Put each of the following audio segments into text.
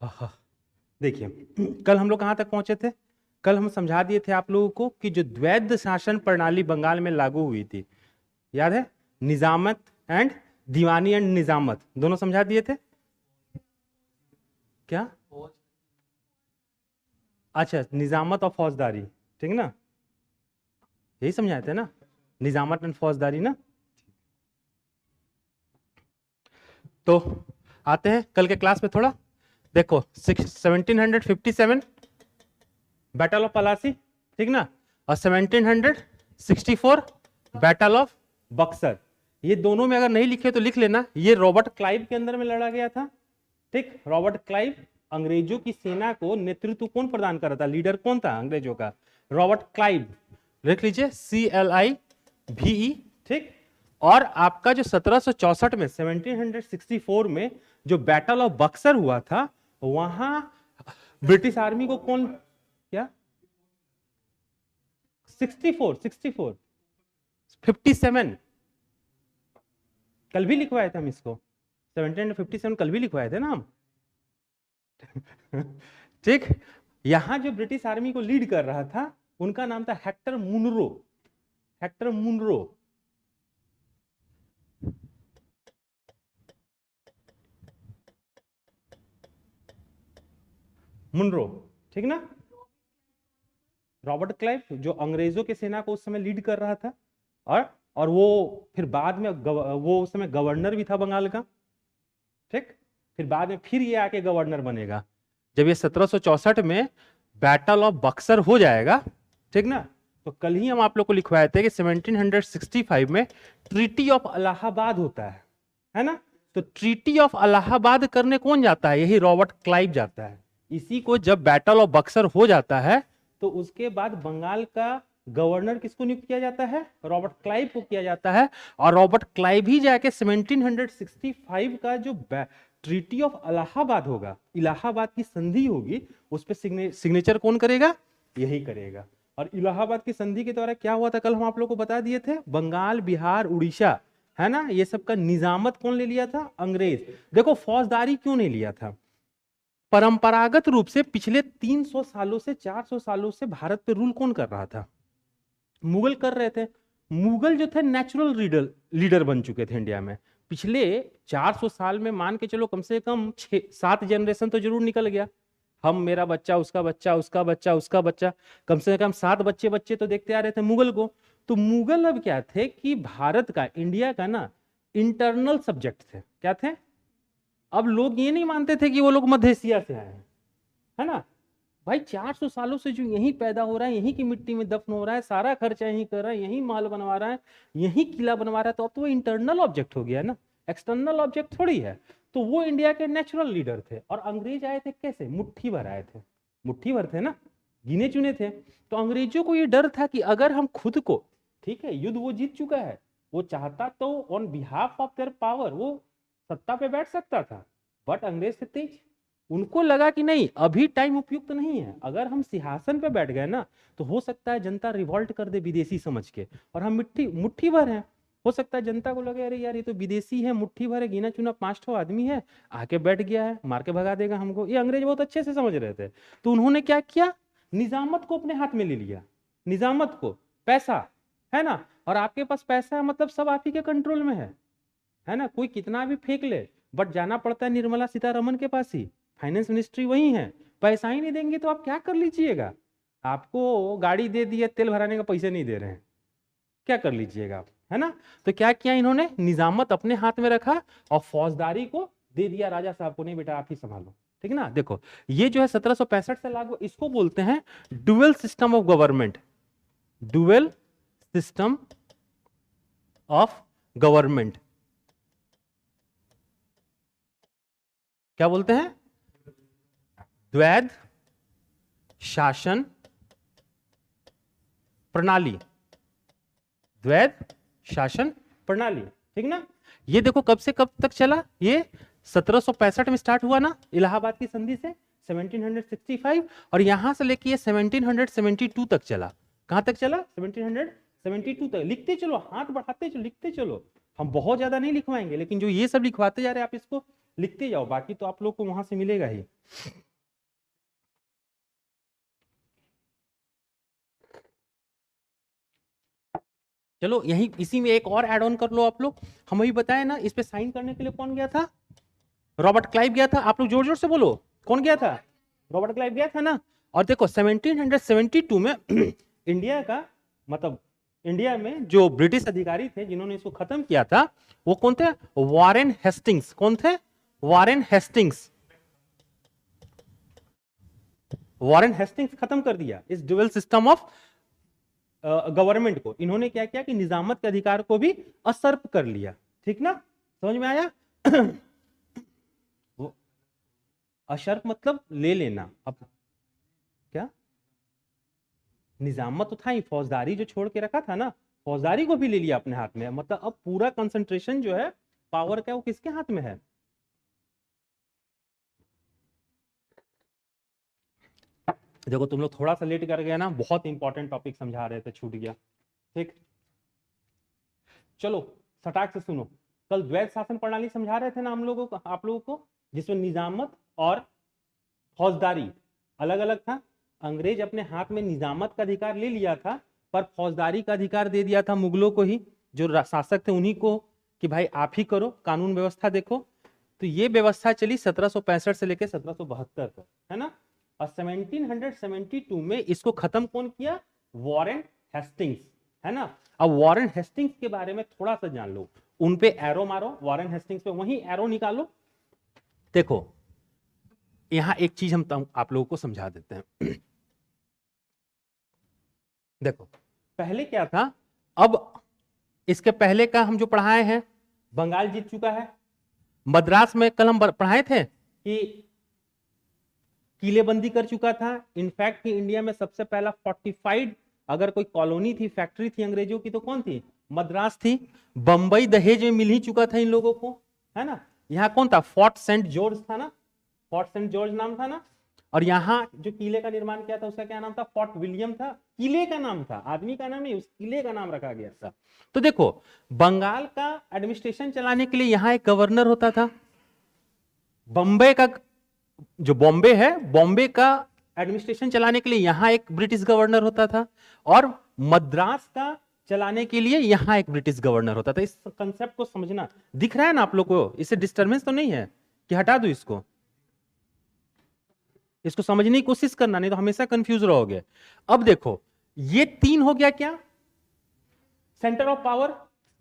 आहा, देखिए कल हम लोग कहाँ तक पहुंचे थे। कल हम समझा दिए थे आप लोगों को कि जो द्वैध शासन प्रणाली बंगाल में लागू हुई थी, याद है, निजामत एंड दीवानी एंड निजामत दोनों समझा दिए थे क्या। अच्छा, निजामत और फौजदारी, ठीक ना, यही समझाए थे ना, निजामत एंड फौजदारी ना। तो आते हैं कल के क्लास में थोड़ा। देखो 1757 बैटल ऑफ पलासी, ठीक ना, और 1764 बैटल ऑफ बक्सर। ये दोनों में अगर नहीं लिखे तो लिख लेना, ये रॉबर्ट क्लाइव के अंदर में लड़ा गया था। ठीक, रॉबर्ट क्लाइव, अंग्रेजों की सेना को नेतृत्व कौन प्रदान कर रहा था, लीडर कौन था अंग्रेजों का, रॉबर्ट क्लाइव, लिख लीजिए CLIVE। ठीक, और आपका जो 1764 में 1764 में जो बैटल ऑफ बक्सर हुआ था, वहां ब्रिटिश आर्मी को कौन, क्या 64 57 कल भी लिखवाए थे हम इसको, 1757 कल भी लिखवाए थे ना हम। ठीक, यहां जो ब्रिटिश आर्मी को लीड कर रहा था उनका नाम था Hector Munro. Hector Munro, Munro, ठीक ना। रॉबर्ट क्लाइव जो अंग्रेजों की सेना को उस समय लीड कर रहा था, और वो फिर बाद में वो उस समय गवर्नर भी था बंगाल का। ठीक, फिर बाद में फिर ये आके गवर्नर बनेगा जब ये 1764 में बैटल ऑफ बक्सर हो जाएगा, ठीक ना। तो कल ही हम आप लोग को लिखवाए थे कि 1765 में ट्रीटी ऑफ इलाहाबाद होता है ना। तो ट्रीटी ऑफ इलाहाबाद करने कौन जाता है, यही रॉबर्ट क्लाइव जाता है। इसी को जब बैटल ऑफ बक्सर हो जाता है तो उसके बाद बंगाल का गवर्नर किसको नियुक्त किया जाता है, रॉबर्ट क्लाइव को किया जाता है। और रॉबर्ट क्लाइव ही जाके 1765 का जो ट्रीटी ऑफ इलाहाबाद होगा, इलाहाबाद की संधि होगी, उस पर सिग्नेचर कौन करेगा, यही करेगा। और इलाहाबाद की संधि के द्वारा क्या हुआ था, कल हम आप लोग को बता दिए थे, बंगाल, बिहार, उड़ीसा, है ना, ये सब का निजामत कौन ले लिया था, अंग्रेज। देखो फौजदारी क्यों नहीं लिया था, परंपरागत रूप से पिछले 300 सालों से 400 सालों से भारत पे रूल कौन कर रहा था, मुगल कर रहे थे। मुगल जो थे नेचुरल लीडर बन चुके थे इंडिया में। पिछले 400 साल में मान के चलो कम से कम 6-7 जनरेशन तो जरूर निकल गया। हम, मेरा बच्चा, उसका बच्चा, उसका बच्चा, उसका बच्चा, कम से कम 7 बच्चे बच्चे तो देखते आ रहे थे मुगल को। तो मुगल अब क्या थे कि भारत का, इंडिया का ना इंटरनल सब्जेक्ट थे। क्या थे, अब लोग ये नहीं मानते थे कि वो लोग मध्य एशिया से आए हैं, है ना। भाई 400 सालों से जो यहीं पैदा हो रहा है, यहीं की मिट्टी में दफन हो रहा है, सारा खर्चा यहीं कर रहा है, यहीं महल बनवा रहा है, यहीं किला बनवा रहा है, तो अब तो वो इंटरनल ऑब्जेक्ट हो गया ना, एक्सटर्नल ऑब्जेक्ट थोड़ी है। तो वो इंडिया के नेचुरल लीडर थे। और अंग्रेज आए थे कैसे, मुट्ठी भर आए थे, मुट्ठी भर थे ना, गिने चुने थे। तो अंग्रेजों को ये डर था कि अगर हम खुद को, ठीक है, युद्ध वो जीत चुका है, वो चाहता तो on behalf of their power वो सत्ता पे बैठ सकता था, बट अंग्रेज थे तेज। उनको लगा कि नहीं, अभी टाइम उपयुक्त नहीं है, अगर हम सिंहासन पे बैठ गए ना तो हो सकता है जनता रिवॉल्ट कर दे विदेशी समझ के, और हम मुट्ठी भर हैं, हो सकता है जनता को लगे अरे यार ये तो विदेशी है, मुट्ठी भर है, गिना चुना 5 आदमी है, आके बैठ गया है, मार के भगा देगा हमको। ये अंग्रेज बहुत अच्छे से समझ रहे थे। तो उन्होंने क्या किया, निजामत को अपने हाथ में ले लिया। निजामत को, पैसा है ना, और आपके पास पैसा है मतलब सब आप ही के कंट्रोल में है ना। कोई कितना भी फेंक ले, बट जाना पड़ता है निर्मला सीतारमन के पास ही, फाइनेंस मिनिस्ट्री वही है। पैसा ही नहीं देंगे तो आप क्या कर लीजिएगा, आपको गाड़ी दे दी है, तेल भराने का पैसे नहीं दे रहे हैं, क्या कर लीजिएगा आप, है ना। तो क्या किया इन्होंने, निजामत अपने हाथ में रखा और फौजदारी को दे दिया राजा साहब को, नहीं बेटा आप ही संभालो, ठीक ना। देखो ये जो है 1765 से लागू, इसको बोलते हैं dual system of government, dual system of government, क्या बोलते हैं, द्वैध शासन प्रणाली, द्वैध शासन प्रणाली, ठीक ना। ये देखो कब से कब तक चला, ये 1765 में स्टार्ट हुआ ना, इलाहाबाद की संधि से 1765, और यहां से लेके ये 1772 तक चला। कहां तक चला, 1772 तक। लिखते चलो, हाथ बढ़ाते चलो, लिखते चलो, हम बहुत ज्यादा नहीं लिखवाएंगे, लेकिन जो ये सब लिखवाते जा रहे हैं आप इसको लिखते जाओ, बाकी तो आप लोग को वहां से मिलेगा ही। चलो यही इसी में एक और ऐड ऑन कर लो आप लोग। हम अभी बताए ना, इस पे साइन करने के लिए कौन गया था? रॉबर्ट क्लाइव गया था। आप लोग जोर जोर से बोलो, कौन गया था? रॉबर्ट क्लाइव गया था ना। और देखो 1772 में इंडिया का मतलब इंडिया में जो ब्रिटिश अधिकारी थे जिन्होंने इसको खत्म किया था, वो कौन थे? Warren Hastings. कौन थे? Warren Hastings. वॉरेन हेस्टिंग्स खत्म कर दिया इस ड्यूअल सिस्टम ऑफ गवर्नमेंट को। इन्होंने क्या किया कि निजामत के अधिकार को भी असर्प कर लिया। ठीक ना, समझ में आया? अशर्प मतलब ले लेना। अब क्या निजामत तो था ही, फौजदारी जो छोड़ के रखा था ना, फौजदारी को भी ले लिया अपने हाथ में। मतलब अब पूरा कंसंट्रेशन जो है पावर का वो किसके हाथ में है? देखो तुम लोग थोड़ा सा लेट कर गए ना, बहुत इंपॉर्टेंट टॉपिक समझा रहे थे, छूट गया। ठीक, चलो सटाक से सुनो। कल द्वैध शासन प्रणाली समझा रहे थे ना हम लोगों को, आप लोगों को, जिसमें निजामत और फौजदारी अलग अलग था। अंग्रेज अपने हाथ में निजामत का अधिकार ले लिया था, पर फौजदारी का अधिकार दे दिया था मुगलों को ही, जो शासक थे उन्हीं को, कि भाई आप ही करो, कानून व्यवस्था देखो। तो ये व्यवस्था चली 1765 से लेकर 1772 तक, है ना। और 1772 में इसको खत्म कौन किया? वॉरेन हेस्टिंग्स, है ना। अब वॉरेन हेस्टिंग्स के बारे में थोड़ा सा जान लो, उन पे एरो मारो, वॉरेन हेस्टिंग्स पे वही एरो निकालो। देखो यहां एक चीज हम आप लोगों को समझा देते हैं। देखो पहले क्या था, अब इसके पहले का हम जो पढ़ाए हैं, बंगाल जीत चुका है। मद्रास में कल हम पढ़ाए थे कि किलेबंदी कर चुका था। इनफैक्ट कि इंडिया में सबसे पहला फोर्टिफाइड अगर कोई कॉलोनी थी, फैक्ट्री थी अंग्रेजों की, तो कौन थी? मद्रास थी। बंबई दहेज में मिल ही चुका था इन लोगों को, है ना। यहाँ कौन था? फोर्ट सेंट जॉर्ज था ना, फोर्ट सेंट जॉर्ज नाम था ना। और यहाँ जो किले का निर्माण किया था उसका क्या नाम था? फोर्ट विलियम था। किले का नाम था, आदमी का नाम नहीं, उस किले का नाम रखा गया था। तो देखो बंगाल का एडमिनिस्ट्रेशन चलाने के लिए यहाँ एक गवर्नर होता था। बॉम्बे का जो बॉम्बे है, बॉम्बे का एडमिनिस्ट्रेशन चलाने के लिए यहाँ एक ब्रिटिश गवर्नर होता था, और मद्रास का चलाने के लिए यहाँ एक ब्रिटिश गवर्नर होता था। इस कंसेप्ट को समझना, दिख रहा है ना आप लोग को? इससे डिस्टर्बेंस तो नहीं है कि हटा दो इसको? इसको समझने की कोशिश करना, नहीं तो हमेशा कंफ्यूज रहोगे। अब देखो ये तीन हो गया क्या? Centre of power.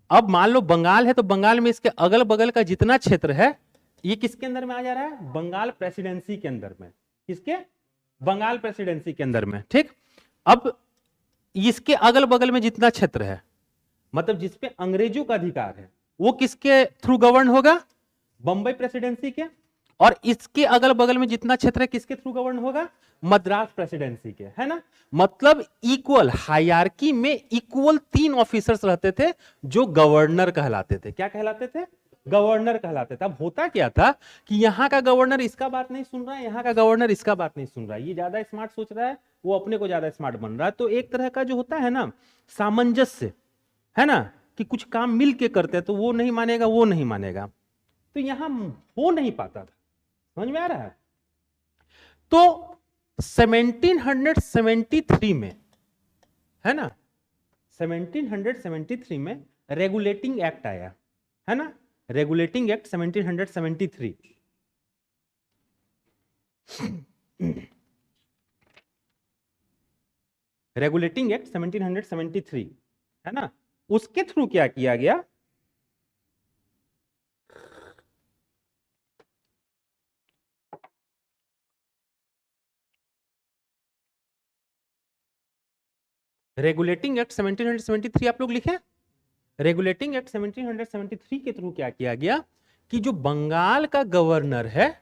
अब मान लो बंगाल है, तो बंगाल में इसके अगल बगल का जितना क्षेत्र है ये किसके अंदर में आ जा रहा है? बंगाल प्रेसिडेंसी के अंदर में। किसके? बंगाल प्रेसिडेंसी के अंदर में। ठीक, अब इसके अगल बगल में जितना क्षेत्र है, मतलब जिसपे अंग्रेजों का अधिकार है, वो किसके थ्रू गवर्न होगा? बंबई प्रेसिडेंसी के। और इसके अगल बगल में जितना क्षेत्र है किसके थ्रू गवर्न होगा? मद्रास प्रेसिडेंसी के, है ना। मतलब इक्वल हायरार्की में इक्वल तीन ऑफिसर्स रहते थे जो गवर्नर कहलाते थे। क्या कहलाते थे? गवर्नर कहलाते थे। अब होता क्या था कि यहाँ का गवर्नर इसका बात नहीं सुन रहा है, यहाँ का गवर्नर इसका बात नहीं सुन रहा है, ये ज्यादा स्मार्ट सोच रहा है, वो अपने को ज्यादा स्मार्ट बन रहा है। तो एक तरह का जो होता है ना सामंजस्य, है ना, कि कुछ काम मिल के करते हैं, तो वो नहीं मानेगा, वो नहीं मानेगा, तो यहां हो नहीं पाता था। समझ में आ रहा है? तो 1773 में, है ना, 1773 में रेगुलेटिंग एक्ट आया, है ना, रेगुलेटिंग एक्ट 1773। रेगुलेटिंग एक्ट 1773, है ना। उसके थ्रू क्या किया गया? रेगुलेटिंग एक्ट 1773 आप लोग लिखे। रेगुलेटिंग एक्ट 1773 के थ्रू क्या किया गया कि जो बंगाल का गवर्नर है,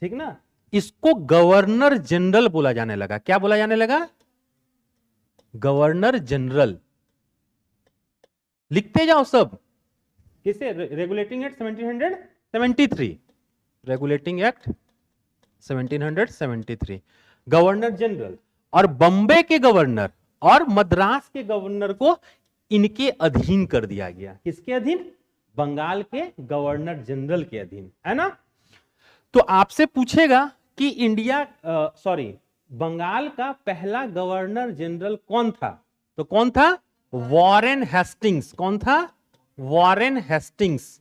ठीक ना, इसको गवर्नर जनरल बोला जाने लगा। क्या बोला जाने लगा? Governor general. लिखते जाओ सब। किसे? Regulating act 1773। Regulating act 1773, governor general. और बंबई के गवर्नर और मद्रास के गवर्नर को इनके अधीन कर दिया गया। किसके अधीन? बंगाल के गवर्नर जनरल के अधीन, है ना। तो आपसे पूछेगा कि इंडिया सॉरी बंगाल का पहला गवर्नर जनरल कौन था, तो कौन था? Warren Hastings. कौन था? Warren Hastings.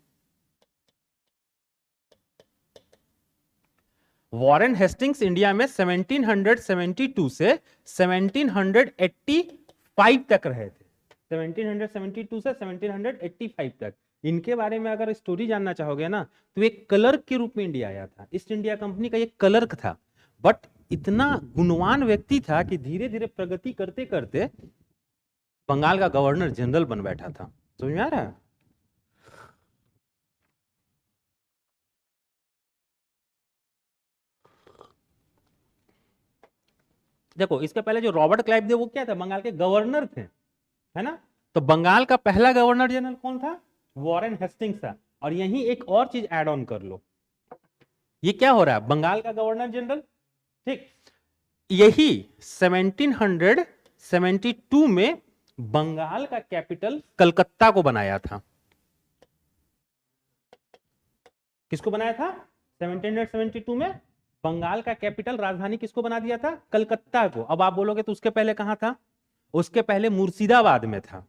Warren Hastings India में 1772 से 1785 तक रहे थे। 1772 से 1785 तक। इनके बारे में अगर स्टोरी जानना चाहोगे ना, तो एक क्लर्क के रूप में इंडिया आया था। ईस्ट इंडिया कंपनी का एक क्लर्क था, बट इतना गुणवान व्यक्ति था कि धीरे धीरे प्रगति करते करते बंगाल का गवर्नर जनरल बन बैठा था। समझ में आ रहा है? देखो, इसके पहले जो रॉबर्ट क्लाइव थे वो क्या था? बंगाल के गवर्नर थे, है ना? तो बंगाल का पहला गवर्नर जनरल कौन था? वॉरेन हेस्टिंग्स था। और यही एक और चीज ऐड ऑन कर लो, ये क्या हो रहा है? बंगाल का गवर्नर जनरल, ठीक, यही 1772 में बंगाल का कैपिटल कलकत्ता को बनाया था। किसको बनाया था? 1772 में बंगाल का कैपिटल, राजधानी किसको बना दिया था? कलकत्ता को। अब आप बोलोगे तो उसके पहले कहां था? उसके पहले मुर्शिदाबाद में था,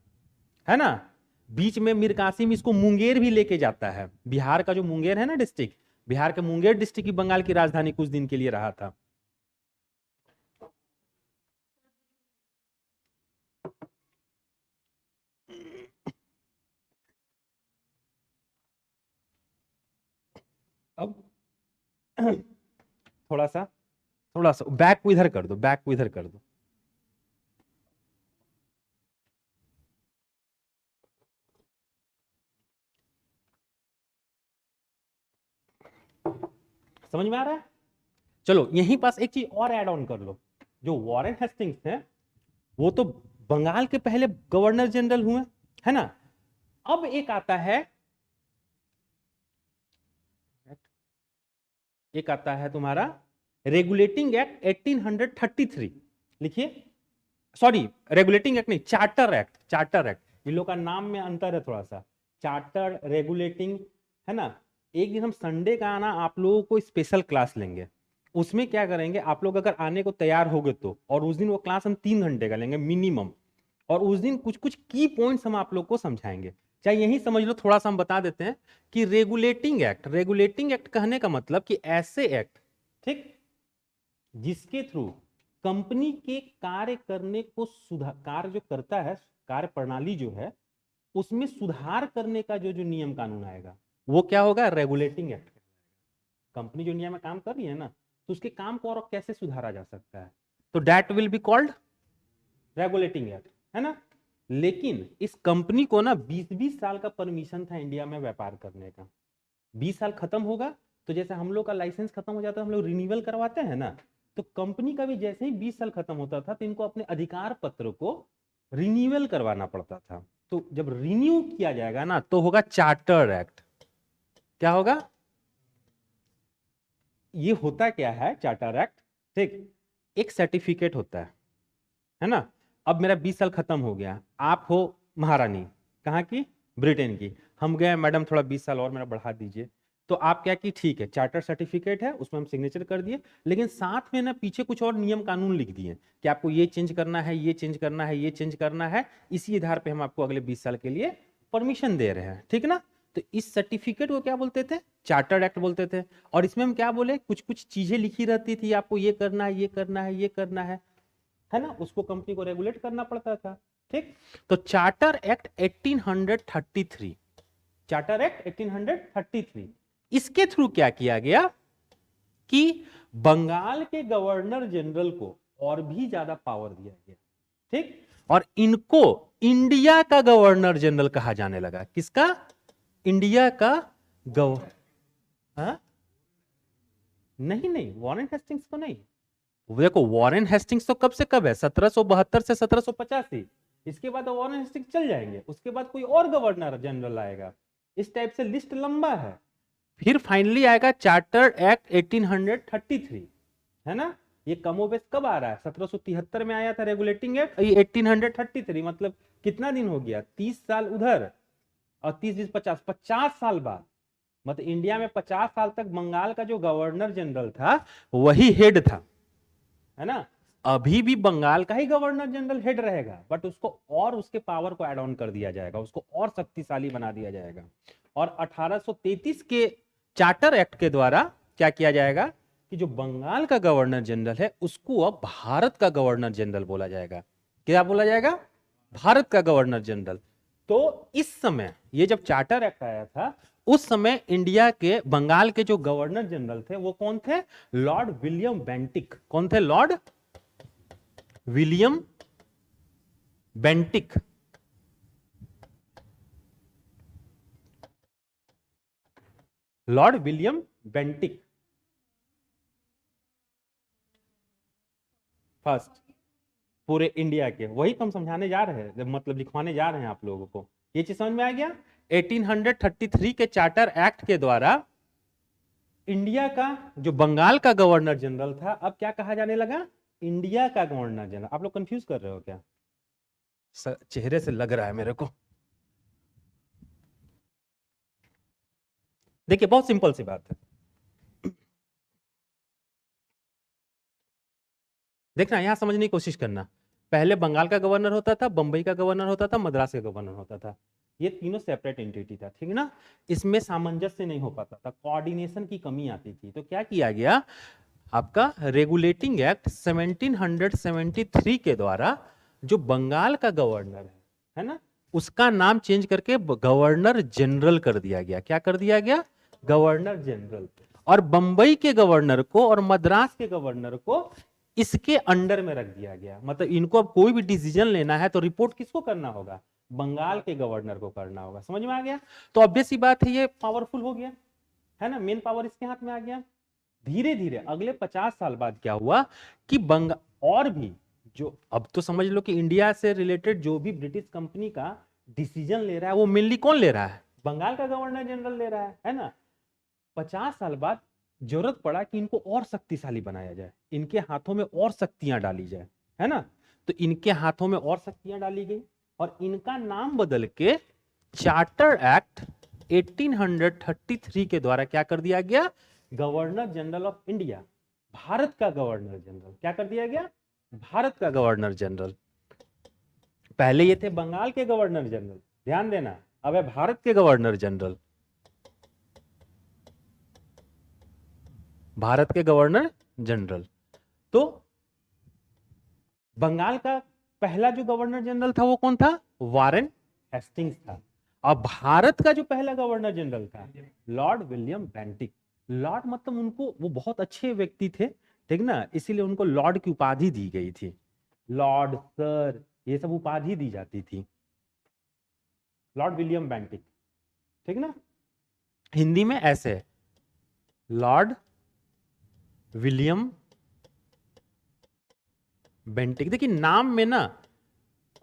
है ना? बीच में मीर कासिम इसको मुंगेर भी लेके जाता है। बिहार का जो मुंगेर है ना डिस्ट्रिक्ट, बिहार के मुंगेर डिस्ट्रिक्ट की बंगाल की राजधानी कुछ दिन के लिए रहा था। अब थोड़ा सा बैक को इधर कर दो, बैक को इधर कर दो। समझ में आ रहा है? चलो यहीं पास एक चीज और ऐड ऑन कर लो। जो वॉरेन हेस्टिंग्स थे वो तो बंगाल के पहले गवर्नर जनरल हुए, है ना? अब एक आता है, तुम्हारा रेगुलेटिंग एक्ट 1833। लिखिए, सॉरी रेगुलेटिंग एक्ट नहीं, चार्टर एक्ट। चार्टर एक्ट, इन लोग का नाम में अंतर है थोड़ा सा। चार्टर, रेगुलेटिंग, है ना? एक दिन हम संडे का आना, आप लोगों को स्पेशल क्लास लेंगे। उसमें क्या करेंगे, आप लोग अगर आने को तैयार हो गए तो, और उस दिन वो क्लास हम 3 घंटे का लेंगे मिनिमम, और उस दिन कुछ कुछ की पॉइंट्स हम आप लोग को समझाएंगे। चाहे यही समझ लो, थोड़ा सा हम बता देते हैं कि रेगुलेटिंग एक्ट, रेगुलेटिंग एक्ट कहने का मतलब कि ऐसे एक्ट, ठीक, जिसके थ्रू कंपनी के कार्य करने को सुधार, कार्य जो करता है, कार्य प्रणाली जो है उसमें सुधार करने का जो जो नियम कानून आएगा वो क्या होगा? Regulating act. कंपनी जो इंडिया में काम कर रही है ना, तो उसके काम को और कैसे सुधारा जा सकता है, तो that will be called regulating act, है ना? लेकिन इस कंपनी को ना 20-20 साल का परमिशन था इंडिया में व्यापार करने का। 20 साल खत्म होगा तो जैसे हम लोग का लाइसेंस खत्म हो जाता है, हम लोग रिन्यूअल करवाते हैं ना, तो कंपनी का भी जैसे ही 20 साल खत्म होता था तो इनको अपने अधिकार पत्र को रिन्यूअल करवाना पड़ता था। तो जब रिन्यू किया जाएगा ना तो होगा चार्टर एक्ट। क्या होगा? ये होता क्या है चार्टर एक्ट? ठीक, एक सर्टिफिकेट होता है ना? अब मेरा 20 साल खत्म हो गया, आप हो महारानी, कहाँ की? ब्रिटेन की। हम गए, मैडम थोड़ा 20 साल और मेरा बढ़ा दीजिए। तो आप क्या कि ठीक है, चार्टर सर्टिफिकेट है, उसमें हम सिग्नेचर कर दिए, लेकिन साथ में ना पीछे कुछ और नियम कानून लिख दिए कि आपको ये चेंज करना है, ये चेंज करना है, ये चेंज करना है। इसी आधार पे हम आपको अगले 20 साल के लिए परमिशन दे रहे हैं, ठीक ना? तो इस सर्टिफिकेट को क्या बोलते थे? चार्टर्ड एक्ट बोलते थे। और इसमें हम क्या बोले, कुछ कुछ चीजें लिखी रहती थी, आपको ये करना है, ये करना है, ये करना है ना? उसको कंपनी को रेगुलेट करना पड़ता था, ठीक? तो चार्टर एक्ट 1833, चार्टर एक्ट 1833, इसके थ्रू क्या किया गया कि बंगाल के गवर्नर जनरल को और भी ज्यादा पावर दिया गया, ठीक? और इनको इंडिया का गवर्नर जनरल कहा जाने लगा। किसका? इंडिया का नहीं नहीं, वॉरेन हेस्टिंग्स को नहीं। देखो, वॉरेन हेस्टिंग्स तो कब से कब है? 1772 से 1785। इसके बाद वॉरेन हेस्टिंग्स चल जाएंगे, उसके बाद कोई और गवर्नर जनरल आएगा। इस टाइप से लिस्ट लंबा है। फिर फाइनली आएगा चार्टर एक्ट 1833, है ना? ये कमोबेश कब आ रहा है? 1773 में आया था रेगुलेटिंग एक्ट, ये 1833, मतलब कितना दिन हो गया? 30 साल उधर और 30 20 50 50 साल बाद मतलब इंडिया में 50 साल तक बंगाल का जो गवर्नर जनरल था वही हेड था, है ना। अभी भी बंगाल का ही गवर्नर जनरल हेड रहेगा, बट उसको और उसके पावर को ऐड ऑन कर दिया जाएगा, उसको और शक्तिशाली बना दिया जाएगा। और 1833 के चार्टर एक्ट के द्वारा क्या किया जाएगा कि जो बंगाल का गवर्नर जनरल है उसको अब भारत का गवर्नर जनरल बोला जाएगा। क्या बोला जाएगा? भारत का गवर्नर जनरल। तो इस समय ये जब चार्टर एक्ट आया था उस समय इंडिया के बंगाल के जो गवर्नर जनरल थे वो कौन थे? Lord William Bentinck. कौन थे? Lord William Bentinck. Lord William Bentinck first पूरे इंडिया के, वही तो हम समझाने जा रहे हैं, मतलब लिखवाने जा रहे हैं आप लोगों को। ये चीज समझ में आ गया? 1833 के चार्टर एक्ट के द्वारा इंडिया का जो बंगाल का गवर्नर जनरल था अब क्या कहा जाने लगा? इंडिया का गवर्नर जनरल। आप लोग कंफ्यूज कर रहे हो क्या? चेहरे से लग रहा है मेरे को। देखिए बहुत सिंपल सी बात है, देखना यहां समझने की कोशिश करना। पहले बंगाल का गवर्नर होता था, बंबई का गवर्नर होता था, मद्रास का गवर्नर होता था। ये तीनों सेपरेट एंटिटी था, ठीक है ना। इसमें सामंजस्य नहीं हो पाता था, कोऑर्डिनेशन की कमी आती थी। तो क्या किया गया, आपका रेगुलेटिंग एक्ट 1773 के द्वारा जो बंगाल का गवर्नर है ना, उसका नाम चेंज करके गवर्नर जनरल कर दिया गया। क्या कर दिया गया? Governor general. और बंबई के गवर्नर को और मद्रास के गवर्नर को इसके अंडर में रख दिया गया। मतलब इनको अब कोई भी डिसीजन लेना है तो रिपोर्ट किसको करना होगा? बंगाल के गवर्नर को करना होगा। समझ में आ गया? तो ऑब्वियस सी बात है, ये पावरफुल हो गया, है ना। मेन पावर इसके हाथ में आ गया। धीरे धीरे अगले 50 साल बाद क्या हुआ कि और भी जो, अब तो समझ लो कि इंडिया से रिलेटेड जो भी ब्रिटिश कंपनी का डिसीजन ले रहा है वो मेनली कौन ले रहा है? बंगाल का गवर्नर जनरल ले रहा है ना। 50 साल बाद जरूरत पड़ा कि इनको और शक्तिशाली बनाया जाए, इनके हाथों में और शक्तियां डाली जाए, है ना। तो इनके हाथों में और शक्तियां डाली गई और इनका नाम बदल के चार्टर एक्ट 1833 के द्वारा क्या कर दिया गया? Governor general of India, Bharat का गवर्नर जनरल। क्या कर दिया गया? भारत का गवर्नर जनरल। पहले ये थे बंगाल के गवर्नर जनरल, ध्यान देना, अब है भारत के गवर्नर जनरल। भारत के गवर्नर जनरल। तो बंगाल का पहला जो गवर्नर जनरल था वो कौन था? वारेन हेस्टिंग्स था। अब भारत का जो पहला गवर्नर जनरल था लॉर्ड विलियम बेंटिक। लॉर्ड मतलब उनको, वो बहुत अच्छे व्यक्ति थे, ठीक ना, इसीलिए उनको लॉर्ड की उपाधि दी गई थी। लॉर्ड, सर, ये सब उपाधि दी जाती थी। लॉर्ड विलियम बेंटिक, ठीक ना। हिंदी में ऐसे लॉर्ड विलियम बेंटिक। देखिए नाम में ना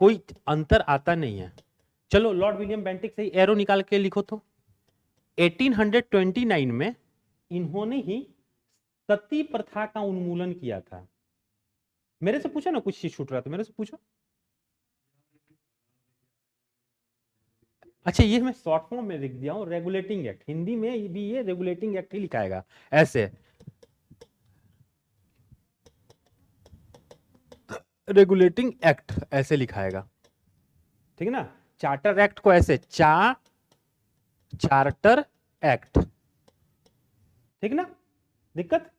कोई अंतर आता नहीं है। चलो लॉर्ड विलियम बेंटिक से एरो निकाल के लिखो तो 1829 में इन्होंने ही सती प्रथा का उन्मूलन किया था। मेरे से पूछो ना, कुछ चीज छूट रहा था, मेरे से पूछो। अच्छा ये मैं शॉर्ट फॉर्म में लिख दिया हूं, रेगुलेटिंग एक्ट। हिंदी में भी ये रेगुलेटिंग एक्ट ही लिखाएगा ऐसे, रेगुलेटिंग एक्ट ऐसे लिखाएगा, ठीक है ना। चार्टर एक्ट को ऐसे चार्टर एक्ट, ठीक ना, दिक्कत।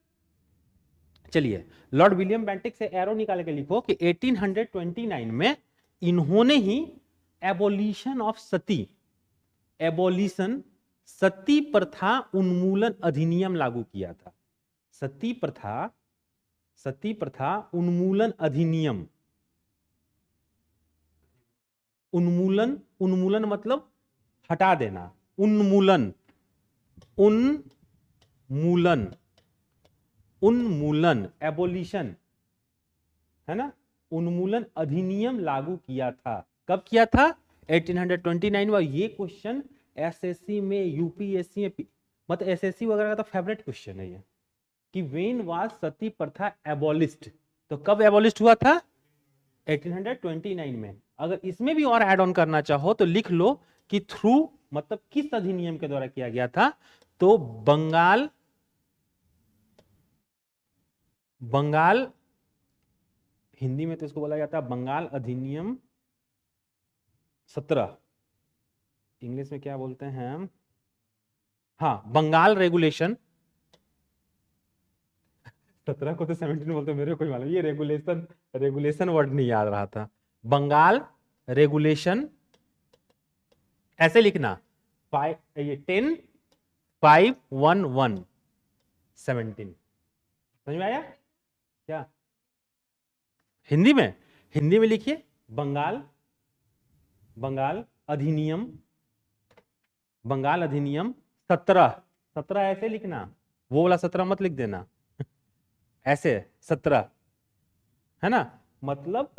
चलिए लॉर्ड विलियम बेंटिक से एरो निकाल के लिखो कि 1829 में इन्होंने ही एबोलिशन ऑफ सती, एबोलिशन, सती प्रथा उन्मूलन अधिनियम लागू किया था। सती प्रथा, सती प्रथा उन्मूलन अधिनियम। उन्मूलन, उन्मूलन मतलब हटा देना, उन्मूलन, उन्मूलन, उन्मूलन, एबोलिशन, है ना। उन्मूलन अधिनियम लागू किया था। कब किया था? 1829 में। ये क्वेश्चन एसएससी में, यूपीएससी में, मतलब एसएससी वगैरह का तो फेवरेट क्वेश्चन है ये, कि व्हेन वाज सती प्रथा एबोलिस्ड। तो कब एबोलिस्ड हुआ था? 1829 में। अगर इसमें भी और ऐड ऑन करना चाहो तो लिख लो कि थ्रू, मतलब किस अधिनियम के द्वारा किया गया था? तो बंगाल हिंदी में तो इसको बोला जाता है बंगाल अधिनियम 17, इंग्लिश में क्या बोलते हैं हम, हाँ बंगाल रेगुलेशन 17 को तो 17 बोलते हैं, मेरे को कोई मालूम, ये रेगुलेशन वर्ड नहीं याद रहा था। बंगाल रेगुलेशन ऐसे लिखना 10/5/11/17 समझ में आया क्या? हिंदी में लिखिए बंगाल अधिनियम 17 ऐसे लिखना, वो वाला 17 मत लिख देना ऐसे 17 है ना। मतलब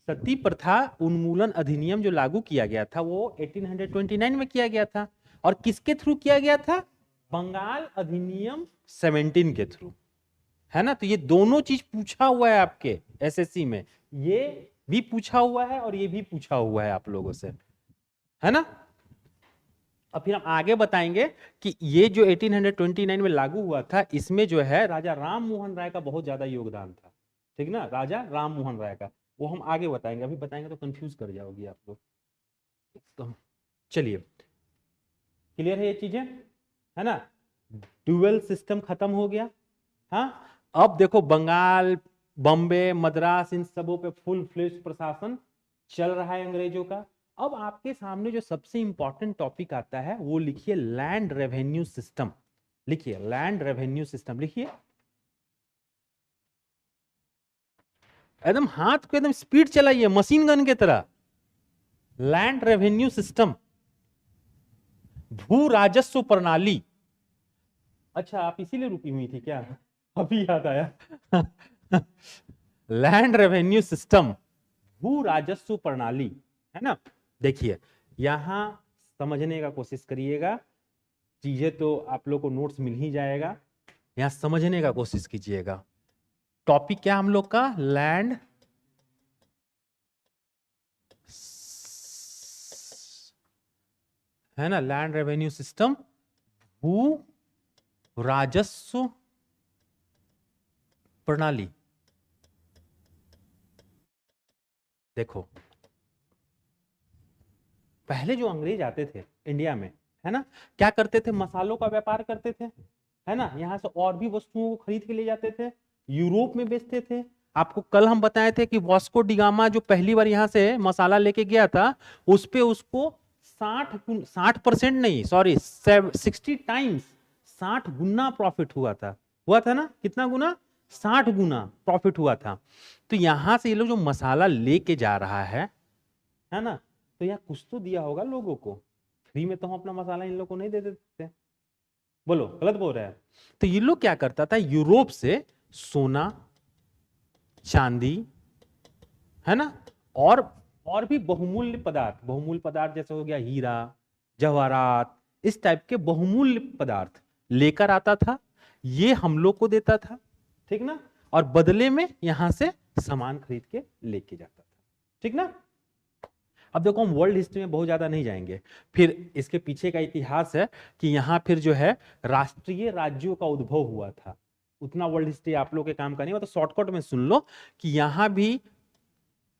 सती प्रथा उन्मूलन अधिनियम जो लागू किया गया था वो 1829 में किया गया था, और किसके थ्रू किया गया था? बंगाल अधिनियम 17 के थ्रू, है ना। तो ये दोनों चीज पूछा हुआ है आपके एसएससी में, ये भी पूछा हुआ है और ये भी पूछा हुआ है आप लोगों से, है ना। अब फिर हम आगे बताएंगे कि ये जो 1829 में लागू हुआ था, इसमें जो है राजा राम मोहन राय का बहुत ज्यादा योगदान था, ठीक ना, राजा राम मोहन राय का, वो हम आगे बताएंगे, अभी बताएंगे तो कंफ्यूज कर जाओगी आप लोग। तो चलिए, क्लियर है ये चीजें, है ना। ड्यूअल सिस्टम खत्म हो गया। हाँ, अब देखो बंगाल, बॉम्बे, मद्रास, इन सबों पे फुल फ्लेज प्रशासन चल रहा है अंग्रेजों का। अब आपके सामने जो सबसे इंपॉर्टेंट टॉपिक आता है वो लिखिए लैंड रेवेन्यू सिस्टम। लिखिए लैंड रेवेन्यू सिस्टम, लिखिए एकदम हाथ को एकदम स्पीड चलाइए मशीन गन की तरह। लैंड रेवेन्यू सिस्टम, भू राजस्व प्रणाली। अच्छा, आप इसीलिए रुकी हुई थी क्या? अभी याद आया। लैंड रेवेन्यू सिस्टम, भू राजस्व प्रणाली, है ना। देखिए यहां समझने का कोशिश करिएगा, चीजें तो आप लोग को नोट्स मिल ही जाएगा, यहां समझने का कोशिश कीजिएगा। टॉपिक क्या हम लोग का? लैंड है ना, लैंड रेवेन्यू सिस्टम, भू राजस्व प्रणाली। देखो पहले जो अंग्रेज आते थे इंडिया में, है ना, क्या करते थे? मसालों का व्यापार करते थे, है ना, यहां से और भी वस्तुओं को खरीद के ले जाते थे, यूरोप में बेचते थे। आपको कल हम बताए थे कि वास्को डिगामा जो पहली बार यहां से मसाला लेके गया था, उस पे उसको 60% नहीं, सॉरी 60 टाइम्स, 60 गुना प्रॉफिट हुआ था ना, कितना गुना? 60 गुना प्रॉफिट हुआ था। तो यहां से ये लोग जो मसाला लेके जा रहा है ना, तो यार कुछ तो दिया होगा लोगों को, फ्री में तो हम अपना मसाला इन लोगों को नहीं दे देते। बोलो गलत बोल रहे हैं? तो ये लोग क्या करता था, यूरोप से सोना, चांदी, है ना, और भी बहुमूल्य पदार्थ जैसे हो गया हीरा, जवाहरात, इस टाइप के बहुमूल्य पदार्थ लेकर आता था, ये हम लोग को देता था, ठीक ना, और बदले में यहां से सामान खरीद के लेके जाता था, ठीक ना। अब देखो हम वर्ल्ड हिस्ट्री में बहुत ज्यादा नहीं जाएंगे, फिर इसके पीछे का इतिहास है कि यहाँ फिर जो है राष्ट्रीय राज्यों का उद्भव हुआ था। उतना वर्ल्ड हिस्ट्री आप लोग के काम का नहीं, मतलब शॉर्टकट में सुन लो कि यहाँ भी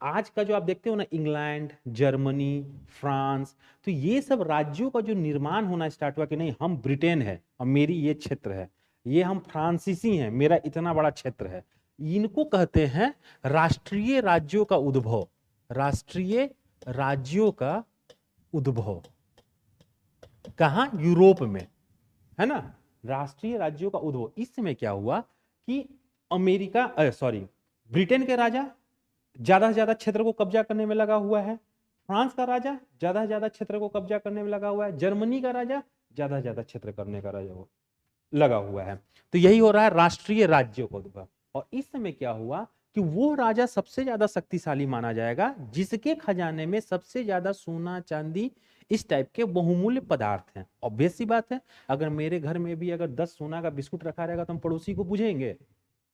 आज का जो आप देखते हो ना, इंग्लैंड, जर्मनी, फ्रांस, तो ये सब राज्यों का जो निर्माण होना स्टार्ट हुआ कि नहीं, हम ब्रिटेन है और मेरी ये क्षेत्र है, ये हम फ्रांसीसी हैं, मेरा इतना बड़ा क्षेत्र है, इनको कहते हैं राष्ट्रीय राज्यों का उद्भव। राष्ट्रीय राज्यों का उद्भव कहां? यूरोप में, है ना, राष्ट्रीय राज्यों का उद्भव। इस समय क्या हुआ कि ब्रिटेन के राजा ज्यादा से ज्यादा क्षेत्र को कब्जा करने में लगा हुआ है, फ्रांस का राजा ज्यादा से ज्यादा क्षेत्र को कब्जा करने में लगा हुआ है, जर्मनी का राजा ज्यादा से ज्यादा क्षेत्र करने का राजा लगा हुआ है। तो यही हो रहा है राष्ट्रीय राज्यों का उद्भव। और इस समय क्या हुआ कि वो राजा सबसे ज्यादा शक्तिशाली माना जाएगा जिसके खजाने में सबसे ज्यादा सोना, चांदी, इस टाइप के बहुमूल्य पदार्थ हैं। ऑब्वियस सी बात है, अगर मेरे घर में भी अगर 10 सोना का बिस्कुट रखा रहेगा तो हम पड़ोसी को पूछेंगे,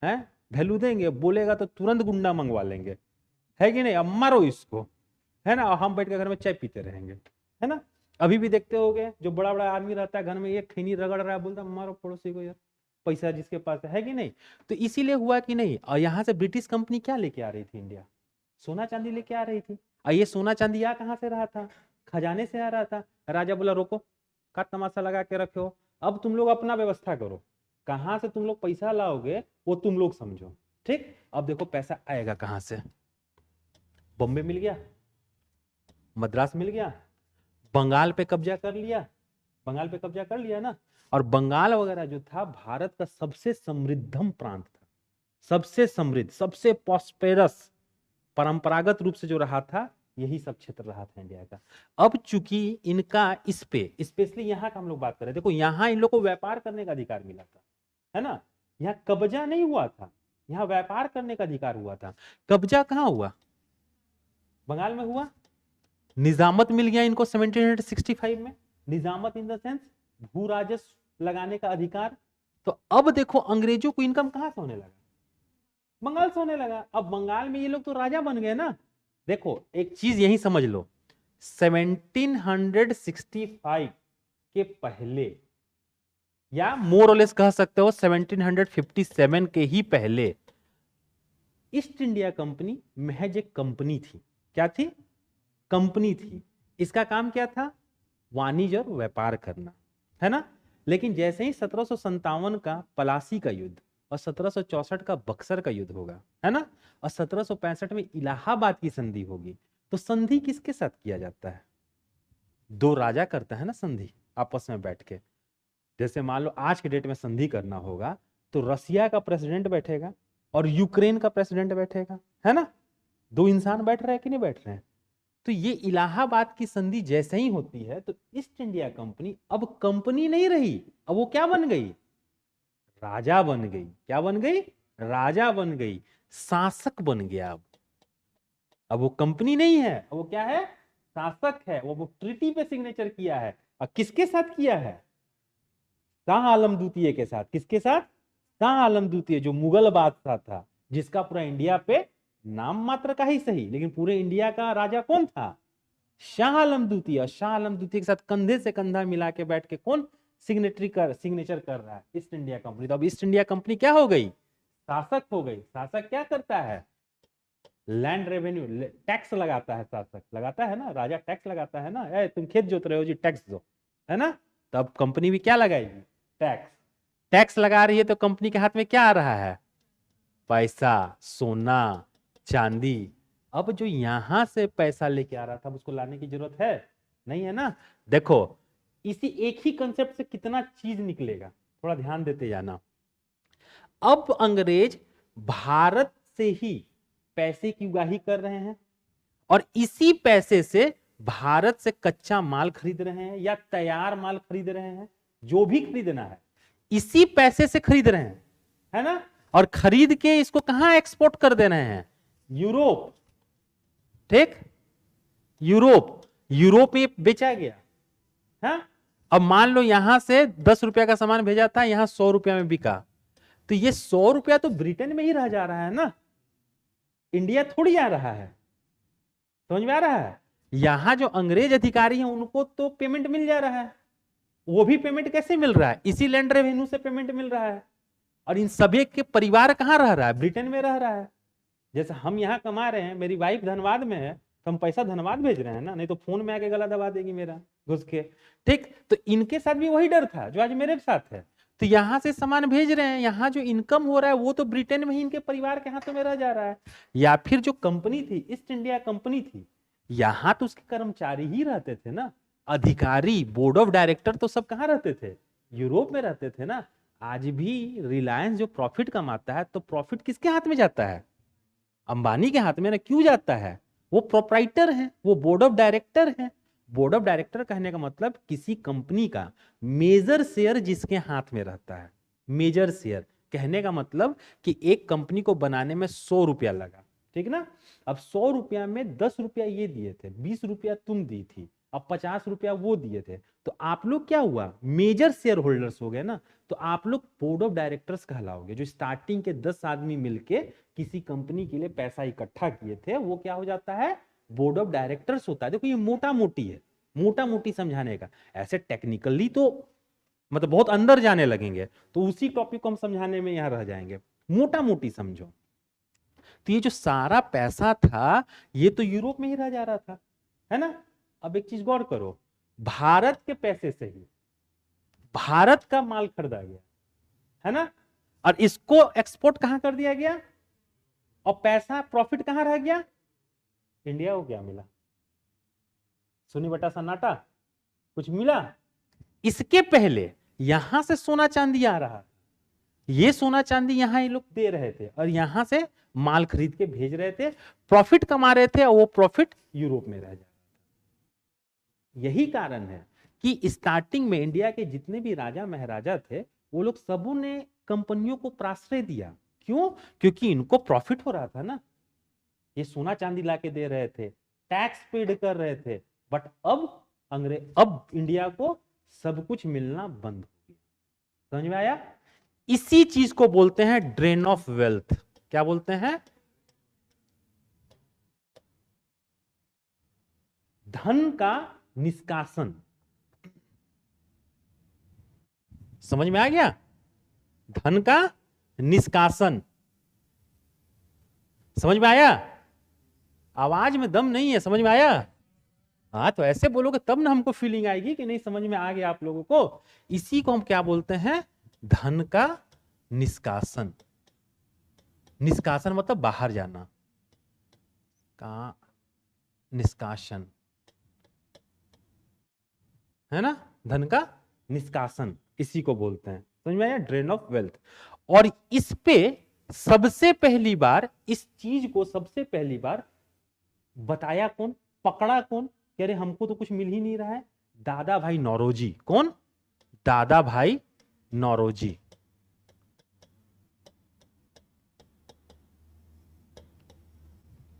हैं, वैल्यू देंगे, बोलेगा तो तुरंत गुंडा मंगवा लेंगे, है कि नहीं, अब मारो इसको, है ना, हम बैठ के घर में चाय पीते रहेंगे, है ना। अभी भी देखते होगे जो बड़ा बड़ा आदमी रहता है घर में, एक खैनी रगड़ रहा है, बोलता मारो पड़ोसी को यार, पैसा जिसके पास है कि नहीं। तो इसीलिए हुआ कि नहीं, और यहाँ से ब्रिटिश कंपनी क्या लेके आ रही थी इंडिया, सोना चांदी लेके आ रही थी। और ये सोना चांदी आ कहाँ से रहा था, खजाने से आ रहा था। राजा बोला रोको, का तमाशा लगा के रखो, अब तुम लोग अपना व्यवस्था करो, कहाँ से तुम लोग पैसा लाओगे वो तुम लोग समझो। ठीक, अब देखो पैसा आएगा कहाँ से, बॉम्बे मिल गया, मद्रास मिल गया, बंगाल पे कब्जा कर लिया, बंगाल पे कब्जा कर लिया ना। और बंगाल वगैरह जो था भारत का सबसे समृद्धम प्रांत था, सबसे समृद्ध, सबसे पॉस्पेरस, परंपरागत रूप से जो रहा था यही सब क्षेत्र रहा था इंडिया का। अब चूंकि इनका इस पे, स्पेशली यहाँ का हम लोग बात करें, देखो यहाँ इन लोग को व्यापार करने का अधिकार मिला था, है ना, यहाँ कब्जा नहीं हुआ था, यहाँ व्यापार करने का अधिकार हुआ था। कब्जा कहाँ हुआ, बंगाल में हुआ, निजामत मिल गया इनको 1765 में, निजामत इन द सेंस भू राजस्व लगाने का अधिकार। तो अब देखो अंग्रेजों को इनकम कहां से होने लगा, बंगाल से होने लगा। अब बंगाल में ये लोग तो राजा बन गए ना। देखो एक चीज यही समझ लो, 1765 के पहले, या मोर और लेस कह सकते हो 1757 के ही पहले, ईस्ट इंडिया कंपनी महज एक कंपनी थी। क्या थी, कंपनी थी। इसका काम क्या था, वाणिज्य और व्यापार करना, है ना। लेकिन जैसे ही 1757 का पलासी का युद्ध और 1764 का बक्सर का युद्ध होगा, है ना, और 1765 में इलाहाबाद की संधि होगी, तो संधि किसके साथ किया जाता है, दो राजा करता है ना संधि आपस में बैठ के। जैसे मान लो आज के डेट में संधि करना होगा तो रसिया का प्रेसिडेंट बैठेगा और यूक्रेन का प्रेसिडेंट बैठेगा, है ना, दो इंसान बैठ रहे हैं कि नहीं बैठ रहे हैं। तो ये इलाहाबाद की संधि जैसे ही होती है तो ईस्ट इंडिया कंपनी अब कंपनी नहीं रही, अब वो क्या बन गई, राजा बन गई। क्या बन गई, राजा बन गई, शासक बन गया। अब वो कंपनी नहीं है, अब वो क्या है, शासक है। वो ट्रीटी पे सिग्नेचर किया है, और किसके साथ किया है, शाह आलम द्वितीय के साथ। किसके साथ, शाह आलम द्वितीय, जो मुगल बादशाह था, जिसका पूरा इंडिया पे नाम मात्र का ही सही लेकिन पूरे इंडिया का राजा कौन था, शाह आलम द्वितीय। शाह आलम द्वितीय के साथ कंधे से कंधा मिला के बैठ के कौन सिग्नेचर कर रहा है, ईस्ट इंडिया कंपनी। तो अब ईस्ट इंडिया कंपनी क्या हो गई, शासक हो गई। शासक क्या करता है, लैंड रेवेन्यू, टैक्स लगाता है, शासक लगाता है ना, राजा टैक्स लगाता है ना, तुम खेत जोत रहे हो जी, टैक्स दो, है ना। तब कंपनी भी क्या लगाएगी, टैक्स। टैक्स लगा रही है तो कंपनी के हाथ में क्या आ रहा है, पैसा, सोना, चांदी। अब जो यहां से पैसा लेके आ रहा था उसको लाने की जरूरत है नहीं, है ना। देखो इसी एक ही कंसेप्ट से कितना चीज निकलेगा, थोड़ा ध्यान देते जाना। अब अंग्रेज भारत से ही पैसे की उगाही कर रहे हैं और इसी पैसे से भारत से कच्चा माल खरीद रहे हैं या तैयार माल खरीद रहे हैं, जो भी खरीदना है इसी पैसे से खरीद रहे हैं, है ना। और खरीद के इसको कहां एक्सपोर्ट कर दे रहे हैं, यूरोप। ठीक, यूरोप में बेचा गया है। अब मान लो यहां से 10 रुपया का सामान भेजा था, यहां 100 रुपया में बिका, तो ये 100 रुपया तो ब्रिटेन में ही रह जा रहा है ना, इंडिया थोड़ी आ रहा है। समझ में आ रहा है, यहां जो अंग्रेज अधिकारी हैं उनको तो पेमेंट मिल जा रहा है। वो भी पेमेंट कैसे मिल रहा है, इसी लैंड रेवेन्यू से पेमेंट मिल रहा है। और इन सभी के परिवार कहां रह रहा है, ब्रिटेन में रह रहा है। जैसे हम यहाँ कमा रहे हैं, मेरी वाइफ धनबाद में है तो हम पैसा धनबाद भेज रहे हैं ना, नहीं तो फोन में आके गला दबा देगी मेरा घुस के। ठीक, तो इनके साथ भी वही डर था जो आज मेरे साथ है। तो यहाँ से सामान भेज रहे हैं, यहाँ जो इनकम हो रहा है वो तो ब्रिटेन में ही इनके परिवार के हाथों में रह जा रहा है। या फिर जो कंपनी थी, ईस्ट इंडिया कंपनी थी, यहाँ तो उसके कर्मचारी ही रहते थे ना, अधिकारी, बोर्ड ऑफ डायरेक्टर तो सब कहाँ रहते थे, यूरोप में रहते थे ना। आज भी रिलायंस जो प्रॉफिट कमाता है तो प्रॉफिट किसके हाथ में जाता है, अंबानी के हाथ में ना। क्यों जाता है, वो प्रोप्राइटर है, वो बोर्ड ऑफ डायरेक्टर है। बोर्ड ऑफ डायरेक्टर कहने का मतलब किसी कंपनी का मेजर शेयर जिसके हाथ में रहता है। मेजर शेयर कहने का मतलब कि एक कंपनी को बनाने में 100 रुपया लगा, ठीक ना। अब 100 रुपया में 10 रुपया ये दिए थे, 20 रुपया तुम दी थी, अब 50 रुपया वो दिए थे, तो आप लोग क्या हुआ, मेजर शेयर होल्डर्स हो गए ना। तो आप लोग बोर्ड ऑफ डायरेक्टर्स कहलाओगे। जो स्टार्टिंग के 10 आदमी मिलके किसी कंपनी के लिए पैसा इकट्ठा किए थे, वो क्या हो जाता है, बोर्ड ऑफ डायरेक्टर्स होता है। देखो ये मोटा मोटी है, मोटा मोटी समझाने का। ऐसे टेक्निकली तो मतलब बहुत अंदर जाने लगेंगे तो उसी टॉपिक को हम समझाने में यहां रह जाएंगे। मोटा मोटी समझो। तो ये जो सारा पैसा था ये तो यूरोप में ही रह जा रहा था, है ना। अब एक चीज गौर करो, भारत के पैसे से ही भारत का माल खरीदा गया, है ना, और इसको एक्सपोर्ट कहां कर दिया गया, और पैसा प्रॉफिट कहां रह गया, इंडिया को क्या मिला, सुनी बटा सन्नाटा, कुछ मिला। इसके पहले यहां से सोना चांदी आ रहा, ये सोना चांदी यहां ये लोग दे रहे थे और यहां से माल खरीद के भेज रहे थे, प्रॉफिट कमा रहे थे, और वो प्रॉफिट यूरोप में रह जा रहा था। यही कारण है कि स्टार्टिंग में इंडिया के जितने भी राजा महाराजा थे वो लोग सबों ने कंपनियों को प्राश्रय दिया। क्यों? क्योंकि इनको प्रॉफिट हो रहा था ना, ये सोना चांदी लाके दे रहे थे, टैक्स पेड कर रहे थे। बट अब इंडिया को सब कुछ मिलना बंद हो गया। समझ में आया? इसी चीज को बोलते हैं ड्रेन ऑफ वेल्थ। क्या बोलते हैं? धन का निष्कासन। समझ में आ गया? धन का निष्कासन। समझ में आया? आवाज में दम नहीं है, समझ में आया? हाँ, तो ऐसे बोलोगे तब ना हमको फीलिंग आएगी कि नहीं समझ में आ गया आप लोगों को। इसी को हम क्या बोलते हैं? धन का निष्कासन। निष्कासन मतलब बाहर जाना का निष्कासन, है ना, धन का निष्कासन इसी को बोलते हैं। समझ में आया? Drain of wealth. और इस पे सबसे पहली बार, इस चीज को सबसे पहली बार बताया कौन, पकड़ा कौन, कह रहे हमको तो कुछ मिल ही नहीं रहा है? दादा भाई नौरोजी। कौन? दादा भाई नौरोजी।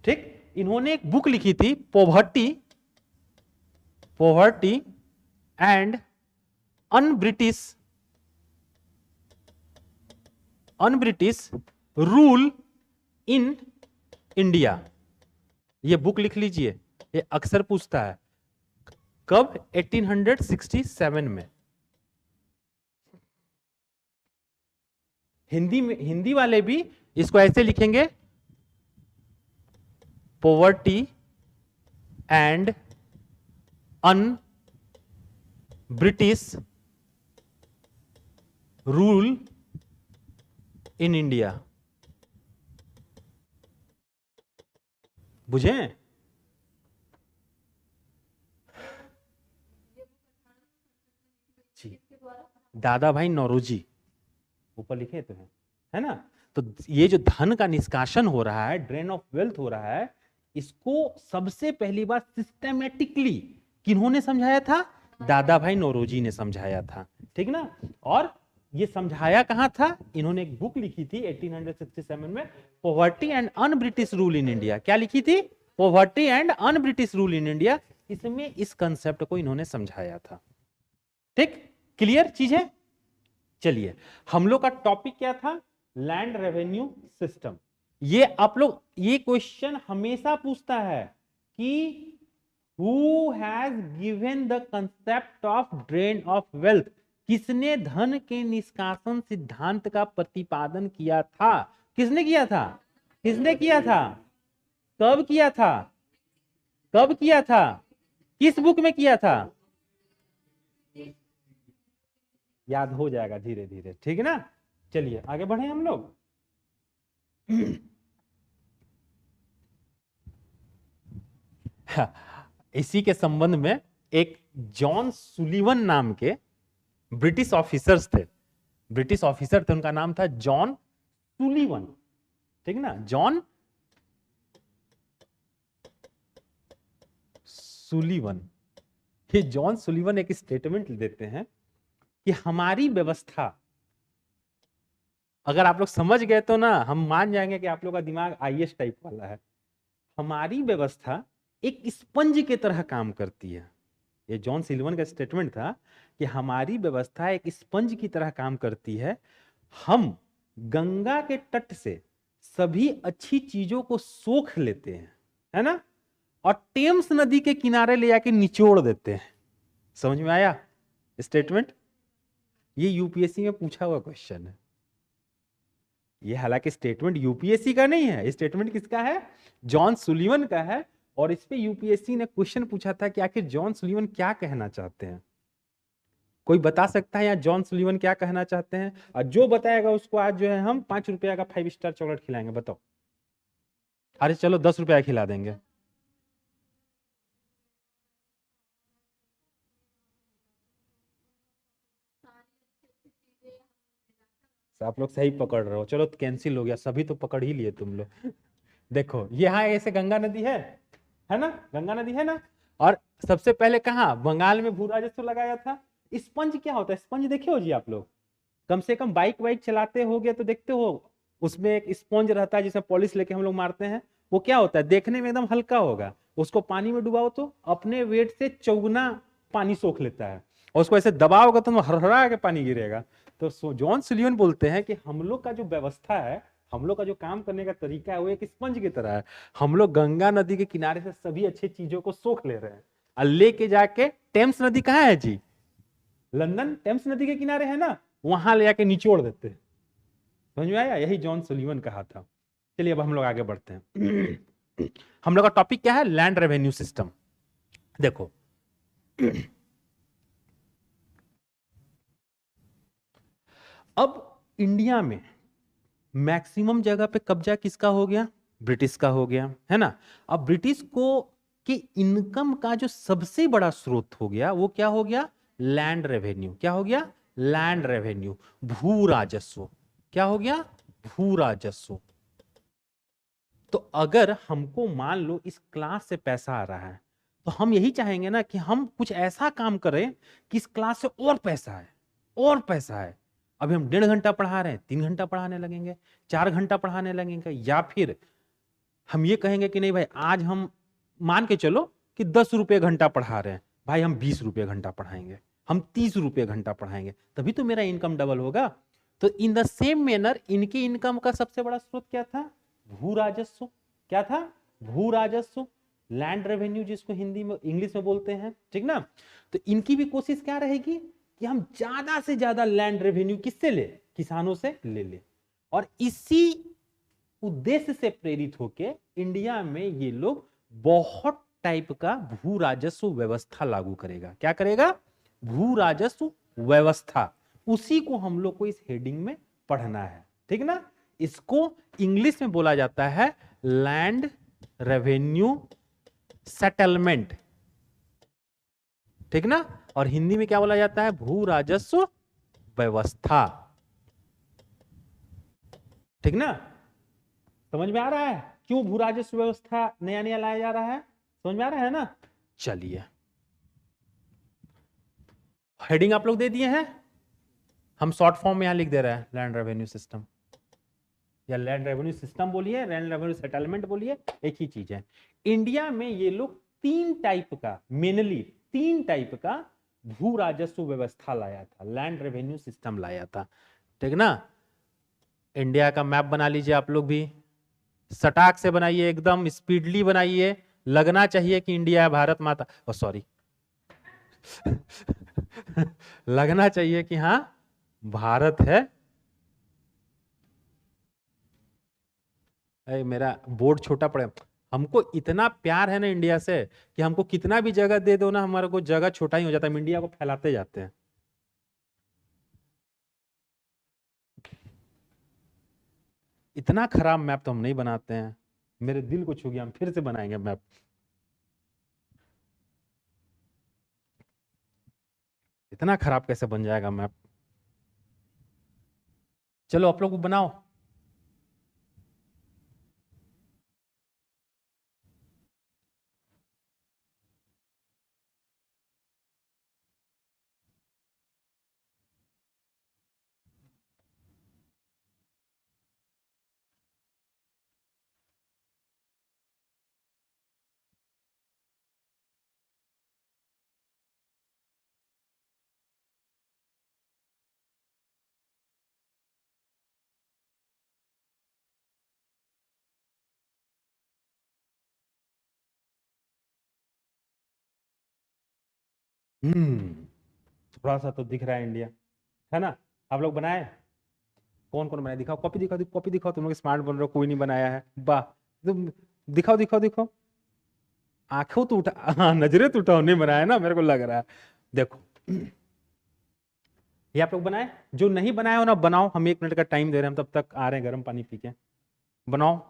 ठीक, इन्होंने एक बुक लिखी थी, poverty and un-British rule in India. ये बुक लिख लीजिए, ये अक्सर पूछता है। कब? 1867 में। हिंदी वाले भी इसको ऐसे लिखेंगे, poverty and British rule in India. बुझे? दादा भाई नौरोजी ऊपर लिखे तो है ना। तो ये जो धन का निष्कासन हो रहा है, ड्रेन ऑफ वेल्थ हो रहा है, इसको सबसे पहली बार सिस्टेमेटिकली किन्होंने समझाया था? दादा भाई नौरोजी ने समझाया था। ठीक ना। और ये समझाया कहां था? इन्होंने एक बुक लिखी थी 1867 में, poverty and un-British rule in India. क्या लिखी थी? Poverty and un-British rule in India. इसमें इस कंसेप्ट को इन्होंने समझाया था। ठीक, क्लियर चीज है? चलिए, हम लोग का टॉपिक क्या था? Land revenue system. ये आप लोग, ये क्वेश्चन हमेशा पूछता है कि Who has given the concept of drain of wealth? किसने धन के निष्कासन सिद्धांत का प्रतिपादन किया था? किसने किया था? किसने किया था? कब किया था? कब किया था? किस बुक में किया था? याद हो जाएगा धीरे धीरे, ठीक है ना। चलिए आगे बढ़े हम लोग। इसी के संबंध में एक जॉन सुलिवन नाम के ब्रिटिश ऑफिसर्स थे, ब्रिटिश ऑफिसर थे, उनका नाम था जॉन सुलिवन। ठीक ना, जॉन सुलिवन। ये जॉन सुलिवन एक स्टेटमेंट देते हैं कि हमारी व्यवस्था, अगर आप लोग समझ गए तो ना हम मान जाएंगे कि आप लोग का दिमाग आईएएस टाइप वाला है। हमारी व्यवस्था एक स्पंज की तरह काम करती है। ये जॉन सुलिवन का स्टेटमेंट था कि हमारी व्यवस्था एक स्पंज की तरह काम करती है। हम गंगा के तट से सभी अच्छी चीजों को सोख लेते हैं, है ना, और टेम्स नदी के किनारे ले जाके निचोड़ देते हैं। समझ में आया स्टेटमेंट? ये यूपीएससी में पूछा हुआ क्वेश्चन है। ये हालांकि स्टेटमेंट यूपीएससी का नहीं है, स्टेटमेंट किसका है? जॉन सुलिवन का है। और इस पे यूपीएससी ने क्वेश्चन पूछा था कि आखिर जॉन सुलिवन क्या कहना चाहते हैं। कोई बता सकता है यहाँ जॉन सुलिवन क्या कहना चाहते हैं? और जो बताएगा उसको आज जो है हम 5 रुपया का 5 स्टार चॉकलेट खिलाएंगे। बताओ। अरे चलो 10 रुपया खिला देंगे। आप लोग सही पकड़ रहे हो। चलो कैंसिल हो गया, सभी तो पकड़ ही लिए तुम लोग। देखो यहाँ ऐसे गंगा नदी है ना? गंगा नदी है ना? और सबसे पहले कहाँ बंगाल में भू राजस्व लगाया था। स्पंज क्या होता है? स्पंज देखे हो जी आप लोग? कम से कम बाइक वाइक चलाते हो गए तो देखते हो उसमें एक स्पंज रहता है जिसमें पॉलिश लेके हम लोग मारते हैं। वो क्या होता है? देखने में एकदम हल्का होगा, उसको पानी में डुबाओ तो अपने वेट से चौगुना पानी सोख लेता है, और उसको ऐसे दबाओगे तो हरहरा के पानी गिरेगा। तो जॉन सुलिवन बोलते हैं कि हम लोग का जो व्यवस्था है, हम लोग का जो काम करने का तरीका है वो एक स्पंज की तरह है। हम लोग गंगा नदी के किनारे से सभी अच्छी चीजों को सोख ले रहे हैं और लेके जाके टेम्स नदी कहाँ है जी? लंदन टेम्स नदी के किनारे है ना, वहां ले जाके निचोड़ देते हैं। समझ में आया? यही जॉन सुलिवन कहा था। चलिए अब हम लोग आगे बढ़ते हैं। हम लोग का टॉपिक क्या है? Land revenue system. देखो अब इंडिया में मैक्सिमम जगह पे कब्जा किसका हो गया? ब्रिटिश का हो गया, है ना? अब ब्रिटिश को कि इनकम का जो सबसे बड़ा स्रोत हो गया वो क्या हो गया? Land revenue. क्या हो गया? लैंड रेवेन्यू, भू राजस्व। क्या हो गया? भू राजस्व। तो अगर हमको मान लो इस क्लास से पैसा आ रहा है तो हम यही चाहेंगे ना कि हम कुछ ऐसा काम करें कि इस क्लास से और पैसा है, और पैसा है। अभी हम 1.5 घंटा पढ़ा रहे हैं, 3 घंटा पढ़ाने लगेंगे, 4 घंटा पढ़ाने लगेंगे। या फिर हम ये कहेंगे कि नहीं भाई आज हम मान के चलो कि 10 रुपये घंटा पढ़ा रहे हैं, भाई हम 20 रुपये घंटा पढ़ाएंगे, हम 30 रुपये घंटा पढ़ाएंगे, तभी तो मेरा इनकम डबल होगा। तो इन द सेम मैनर इनकी इनकम का सबसे बड़ा स्रोत क्या था? भू राजस्व। क्या था? भू राजस्व, लैंड रेवेन्यू जिसको हिंदी में इंग्लिश में बोलते हैं, ठीक ना? तो इनकी भी कोशिश क्या रहेगी कि हम ज्यादा से ज्यादा लैंड रेवेन्यू किससे ले? किसानों से ले। और इसी उद्देश्य से प्रेरित होके इंडिया में ये लोग बहुत टाइप का भू राजस्व व्यवस्था लागू करेगा। क्या करेगा? भू राजस्व व्यवस्था। उसी को हम लोग को इस हेडिंग में पढ़ना है, ठीक ना? इसको इंग्लिश में बोला जाता है लैंड रेवेन्यू सेटलमेंट, ठीक ना? और हिंदी में क्या बोला जाता है? भू राजस्व व्यवस्था, ठीक ना? समझ में आ रहा है क्यों भू राजस्व व्यवस्था नया नया लाया जा रहा है? समझ में आ रहा है ना? चलिए हेडिंग आप लोग दे दिए हैं, हम शॉर्ट फॉर्म में यहां लिख दे रहे हैं लैंड रेवेन्यू सिस्टम, या लैंड रेवेन्यू सिस्टम बोलिए, लैंड रेवेन्यू सेटलमेंट बोलिए, एक ही चीज है। इंडिया में ये लोग 3 टाइप का, मेनली 3 टाइप का भू राजस्व व्यवस्था लाया था, लैंड रेवेन्यू सिस्टम लाया था, ठीक ना? इंडिया का मैप बना लीजिए आप लोग भी, सटाक से बनाइए, एकदम स्पीडली बनाइए, लगना चाहिए कि इंडिया है, भारत माता, ओ सॉरी लगना चाहिए कि हाँ भारत है। अरे मेरा बोर्ड छोटा पड़े, हमको इतना प्यार है ना इंडिया से कि हमको कितना भी जगह दे दो ना, हमारे को जगह छोटा ही हो जाता है, हम इंडिया को फैलाते जाते हैं। इतना खराब मैप तो हम नहीं बनाते हैं, मेरे दिल को छू गया, हम फिर से बनाएंगे मैप। इतना खराब कैसे बन जाएगा मैप? चलो आप लोग बनाओ। थोड़ा सा तो दिख रहा है इंडिया, है ना? आप लोग बनाए? कौन कौन बनाए? दिखाओ, कॉपी दिखाओ, कॉपी दिखाओ। तुम लोग स्मार्ट बन रहे हो, कोई नहीं बनाया है, वाह। तुम दिखाओ दिखाओ दिखाओ। आंखों तो उठा, हाँ नजरें तो उठाओ, नहीं बनाया ना, मेरे को लग रहा है। देखो ये आप लोग बनाए, जो नहीं बनाया हो ना बनाओ, हम 1 मिनट का टाइम दे रहे हैं, हम तब तक आ रहे हैं गर्म पानी पी के, बनाओ।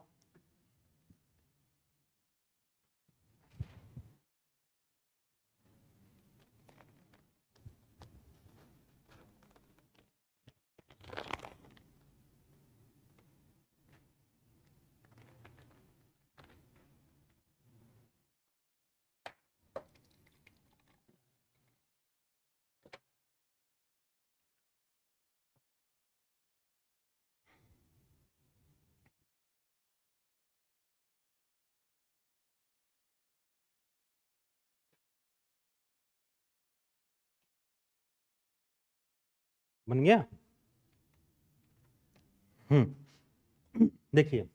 बन गया? देखिए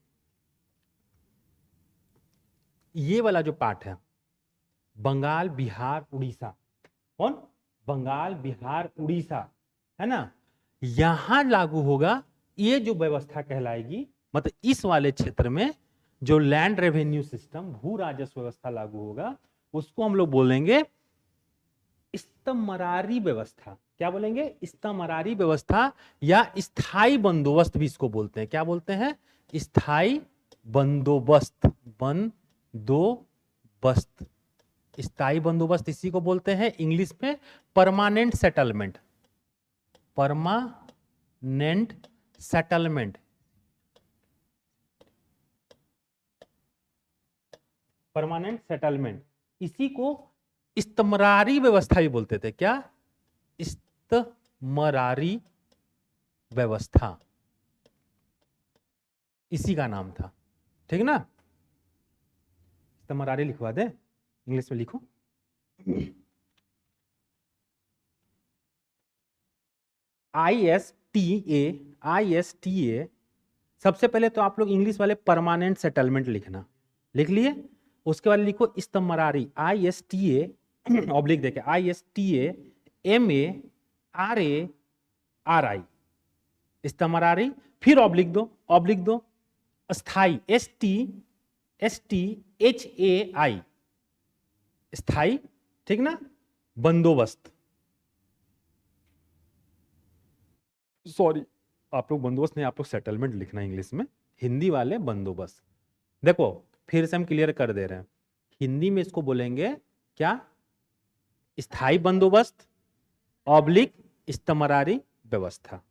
ये वाला जो पार्ट है, बंगाल बिहार उड़ीसा, कौन? बंगाल बिहार उड़ीसा, है ना? यहां लागू होगा ये जो व्यवस्था कहलाएगी, मतलब इस वाले क्षेत्र में जो लैंड रेवेन्यू सिस्टम, भू राजस्व व्यवस्था लागू होगा, उसको हम लोग बोलेंगे इस्तमरारी व्यवस्था। क्या बोलेंगे? इस्तमरारी व्यवस्था, या स्थायी बंदोबस्त भी इसको बोलते हैं। क्या बोलते हैं? स्थायी बंदोबस्त, बंदोबस्त, स्थायी बंदोबस्त इसी को बोलते हैं इंग्लिश में permanent settlement, permanent settlement, permanent settlement. इसी को इस्तमरारी व्यवस्था भी बोलते थे। क्या? इस्तमरारी व्यवस्था, इसी का नाम था, ठीक ना? इस्तमरारी लिखवा दे, इंग्लिश में लिखो। ISTA, सबसे पहले तो आप लोग इंग्लिश वाले परमानेंट सेटलमेंट लिखना, लिख लिए? उसके बाद लिखो इस्तमरारी, ISTA ऑब्लिक देखे, ISTA MARARI, इस्तमरारी, फिर ऑब्लिक दो, ऑब्लिक दो, स्थाई, STHAI, स्थाई, ठीक ना? बंदोबस्त, सॉरी आप लोग बंदोबस्त नहीं, आप लोग सेटलमेंट लिखना इंग्लिश में, हिंदी वाले बंदोबस्त। देखो फिर से हम क्लियर कर दे रहे हैं, हिंदी में इसको बोलेंगे क्या? स्थायी बंदोबस्त ऑब्लिक इस्तमरारी व्यवस्था,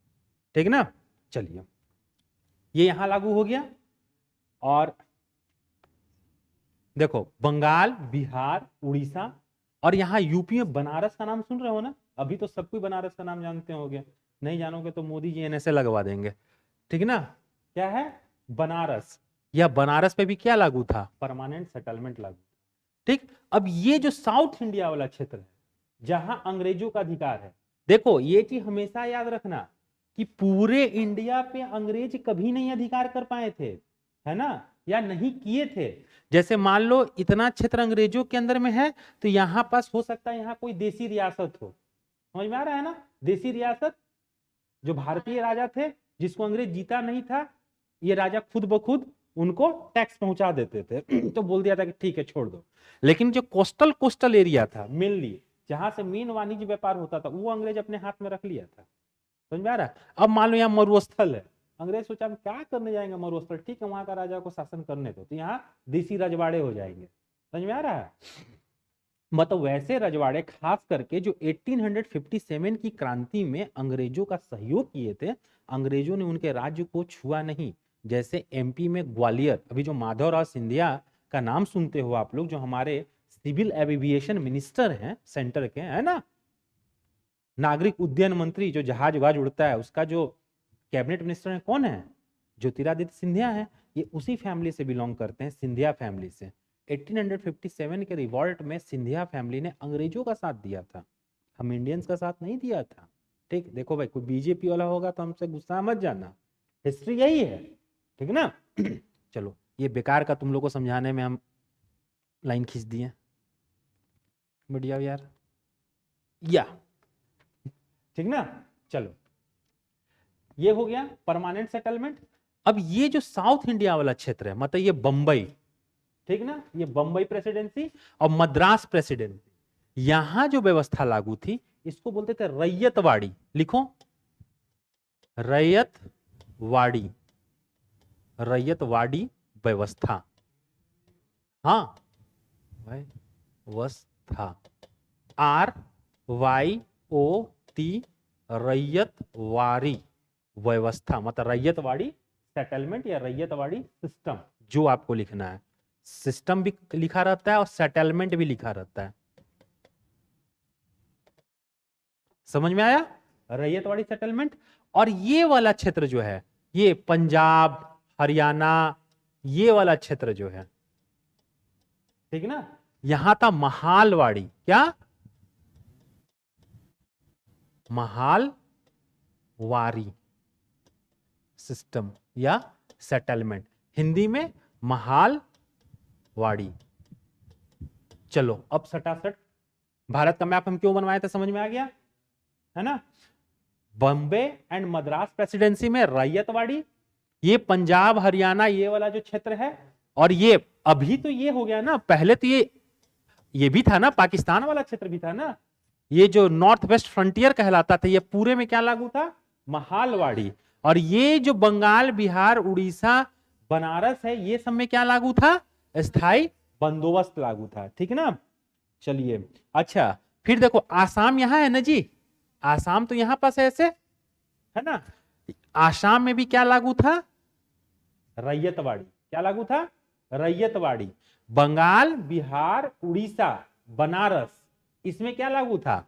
ठीक ना? चलिए ये यहां लागू हो गया। और देखो बंगाल बिहार उड़ीसा, और यहां यूपी में बनारस का नाम सुन रहे हो ना? अभी तो सब कोई बनारस का नाम जानते होंगे, नहीं जानोगे तो मोदी जी NSA लगवा देंगे, ठीक ना? क्या है? बनारस। या बनारस पे भी क्या लागू था? परमानेंट सेटलमेंट लागू, ठीक। अब ये जो साउथ इंडिया वाला क्षेत्र है जहां अंग्रेजों का अधिकार है, देखो ये चीज हमेशा याद रखना कि पूरे इंडिया पे अंग्रेज कभी नहीं अधिकार कर पाए थे, है ना? या नहीं किए थे। जैसे मान लो इतना क्षेत्र अंग्रेजों के अंदर में है, तो यहां पास हो सकता है यहां कोई देसी रियासत हो, समझ में आ रहा है ना? देसी रियासत, जो भारतीय राजा थे जिसको अंग्रेज जीता नहीं था, ये राजा खुद ब खुद उनको टैक्स पहुंचा देते थे तो बोल दिया था कि ठीक है छोड़ दो। लेकिन जो कोस्टल कोस्टल एरिया था मेनली, जहां से मेन वाणिज्य व्यापार होता था, वो अंग्रेज अपने हाथ में रख लिया था, समझ में आ रहा है? अब मान लो यहाँ मरुस्थल है, अंग्रेज सोचा हम क्या करने जाएंगे मरुस्थल, ठीक है वहां का राजा को शासन करने दो, तो यहाँ देसी रजवाड़े हो जाएंगे, समझ में आ रहा है? मतलब वैसे रजवाड़े खास करके जो 1857 की क्रांति में अंग्रेजों का सहयोग किए थे, अंग्रेजों ने उनके राज्य को छुआ नहीं। जैसे MP में ग्वालियर, अभी जो माधवराव सिंधिया का नाम सुनते हो आप लोग, जो हमारे सिविल एविएशन मिनिस्टर हैं सेंटर के, है ना? नागरिक उड्डयन मंत्री, जो जहाज वहाज उड़ता है, उसका जो कैबिनेट मिनिस्टर है कौन है? ज्योतिरादित्य सिंधिया है। ये उसी फैमिली से बिलोंग करते हैं, सिंधिया फैमिली से। 1857 के रिवॉल्ट में सिंधिया फैमिली ने अंग्रेजों का साथ दिया था, हम इंडियंस का साथ नहीं दिया था, ठीक। देखो भाई कोई बीजेपी वाला होगा तो हमसे गुस्सा मत जाना, हिस्ट्री यही है, ठीक ना? चलो ये बेकार का तुम लोग को समझाने में हम लाइन खींच दिए, बढ़िया यार। या, ठीक ना। चलो, ये हो गया परमानेंट सेटलमेंट। अब ये जो साउथ इंडिया वाला क्षेत्र है, मतलब ये बंबई, ठीक ना, ये बंबई प्रेसिडेंसी और मद्रास प्रेसिडेंसी, यहां जो व्यवस्था लागू थी इसको बोलते थे रैयतवाड़ी। लिखो, रैयतवाड़ी, रैयतवाड़ी व्यवस्था। हाँ, व्यवस्था, RYOT, रैयतवाड़ी व्यवस्था, मतलब रैयतवाड़ी सेटलमेंट या रैयतवाड़ी सिस्टम, जो आपको लिखना है। सिस्टम भी लिखा रहता है और सेटलमेंट भी लिखा रहता है। समझ में आया? रैयतवाड़ी सेटलमेंट। और ये वाला क्षेत्र जो है, ये पंजाब, हरियाणा, ये वाला क्षेत्र जो है, ठीक ना, यहां था महालवाड़ी। क्या? महालवाड़ी सिस्टम या सेटलमेंट, हिंदी में महालवाड़ी। चलो, अब सटासट भारत का मैप हम क्यों बनवाए थे समझ में आ गया है ना। बॉम्बे एंड मद्रास प्रेसिडेंसी में रैयतवाड़ी, ये पंजाब हरियाणा ये वाला जो क्षेत्र है, और ये अभी तो ये हो गया ना, पहले तो ये भी था ना, पाकिस्तान वाला क्षेत्र भी था ना, ये जो नॉर्थ वेस्ट फ्रंटियर कहलाता था, ये पूरे में क्या लागू था? महालवाड़ी। और ये जो बंगाल, बिहार, उड़ीसा, बनारस है, ये सब में क्या लागू था? स्थायी बंदोबस्त लागू था, ठीक ना। चलिए, अच्छा, फिर देखो आसाम यहां है ना जी, आसाम तो यहां पास है ऐसे, है ना। आसाम में भी क्या लागू था? रैयतवाड़ी। क्या लागू था? रैयतवाड़ी। बंगाल, बिहार, उड़ीसा, बनारस, इसमें क्या लागू था?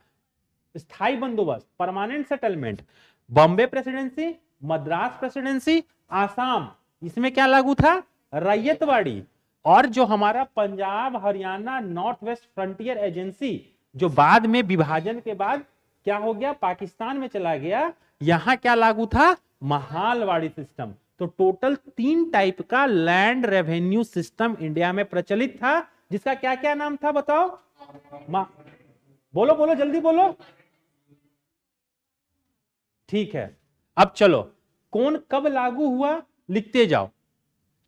स्थायी बंदोबस्त, permanent settlement. Bombay presidency, Madras presidency, Assam, इसमें क्या लागू था? रैयतवाड़ी। और जो हमारा Punjab Haryana north west frontier agency, जो बाद में विभाजन के बाद क्या हो गया? पाकिस्तान में चला गया, यहां क्या लागू था? महालवाड़ी सिस्टम। तो टोटल 3 टाइप का लैंड रेवेन्यू सिस्टम इंडिया में प्रचलित था, जिसका क्या क्या नाम था बताओ? बोलो बोलो, जल्दी बोलो। ठीक है, अब चलो, कौन कब लागू हुआ लिखते जाओ।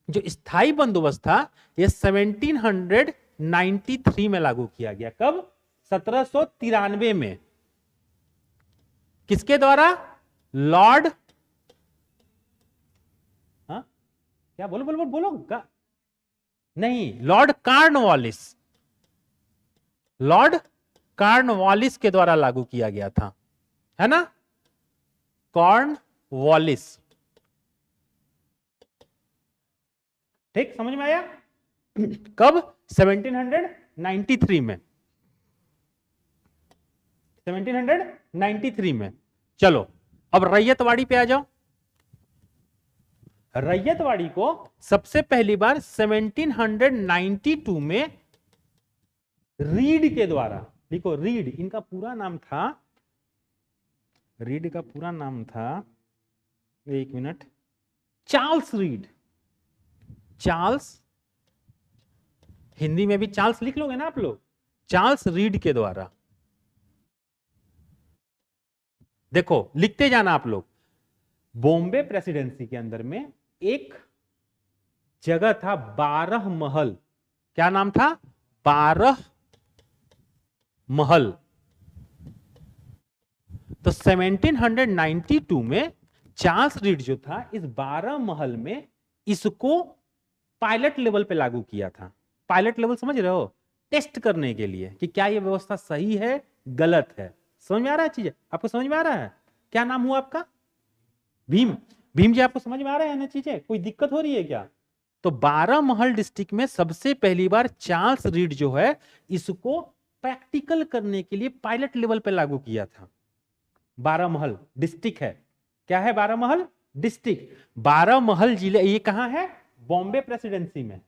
जो स्थायी बंदोबस्त था ये 1793 में लागू किया गया। कब? 1793 में। किसके द्वारा? लॉर्ड, हाँ क्या? बोलो बोलो बोलो, बोलो। नहीं, लॉर्ड कॉर्नवालिस, लॉर्ड कॉर्नवालिस के द्वारा लागू किया गया था, है ना। कॉर्नवालिस, ठीक, समझ में आया? कब? 1793 में, 1793 में। चलो, अब रैयतवाड़ी पे आ जाओ। रैयतवाड़ी को सबसे पहली बार 1792 में रीड के द्वारा, लिखो रीड, इनका पूरा नाम था, रीड का पूरा नाम था, एक minute, Charles read. Charles, Hindi में भी चार्ल्स लिख लोगे ना आप लोग, चार्ल्स रीड के द्वारा। देखो, लिखते जाना आप लोग। बॉम्बे प्रेसिडेंसी के अंदर में एक जगह था 12 महल। क्या नाम था? 12 महल। तो 1792 में चार्ल्स रीड जो था, इस 12 महल में इसको पायलट लेवल पे लागू किया था। पायलट लेवल समझ रहे हो? टेस्ट करने के लिए कि क्या ये व्यवस्था सही है, गलत है। समझ में आ रहा है चीजें? आपको समझ में आ रहा है? क्या नाम हुआ आपका? भीम। भीम जी, आपको समझ में आ रहा है ना चीजें? कोई दिक्कत हो रही है क्या? तो 12 महल डिस्ट्रिक्ट में सबसे पहली बार चार्ल्स रीड जो है, इसको प्रैक्टिकल करने के लिए पायलट लेवल पे लागू किया था। 12 महल डिस्ट्रिक्ट है। क्या है? 12 महल डिस्ट्रिक्ट। 12 महल जिले, ये कहां है? बॉम्बे प्रेसिडेंसी में,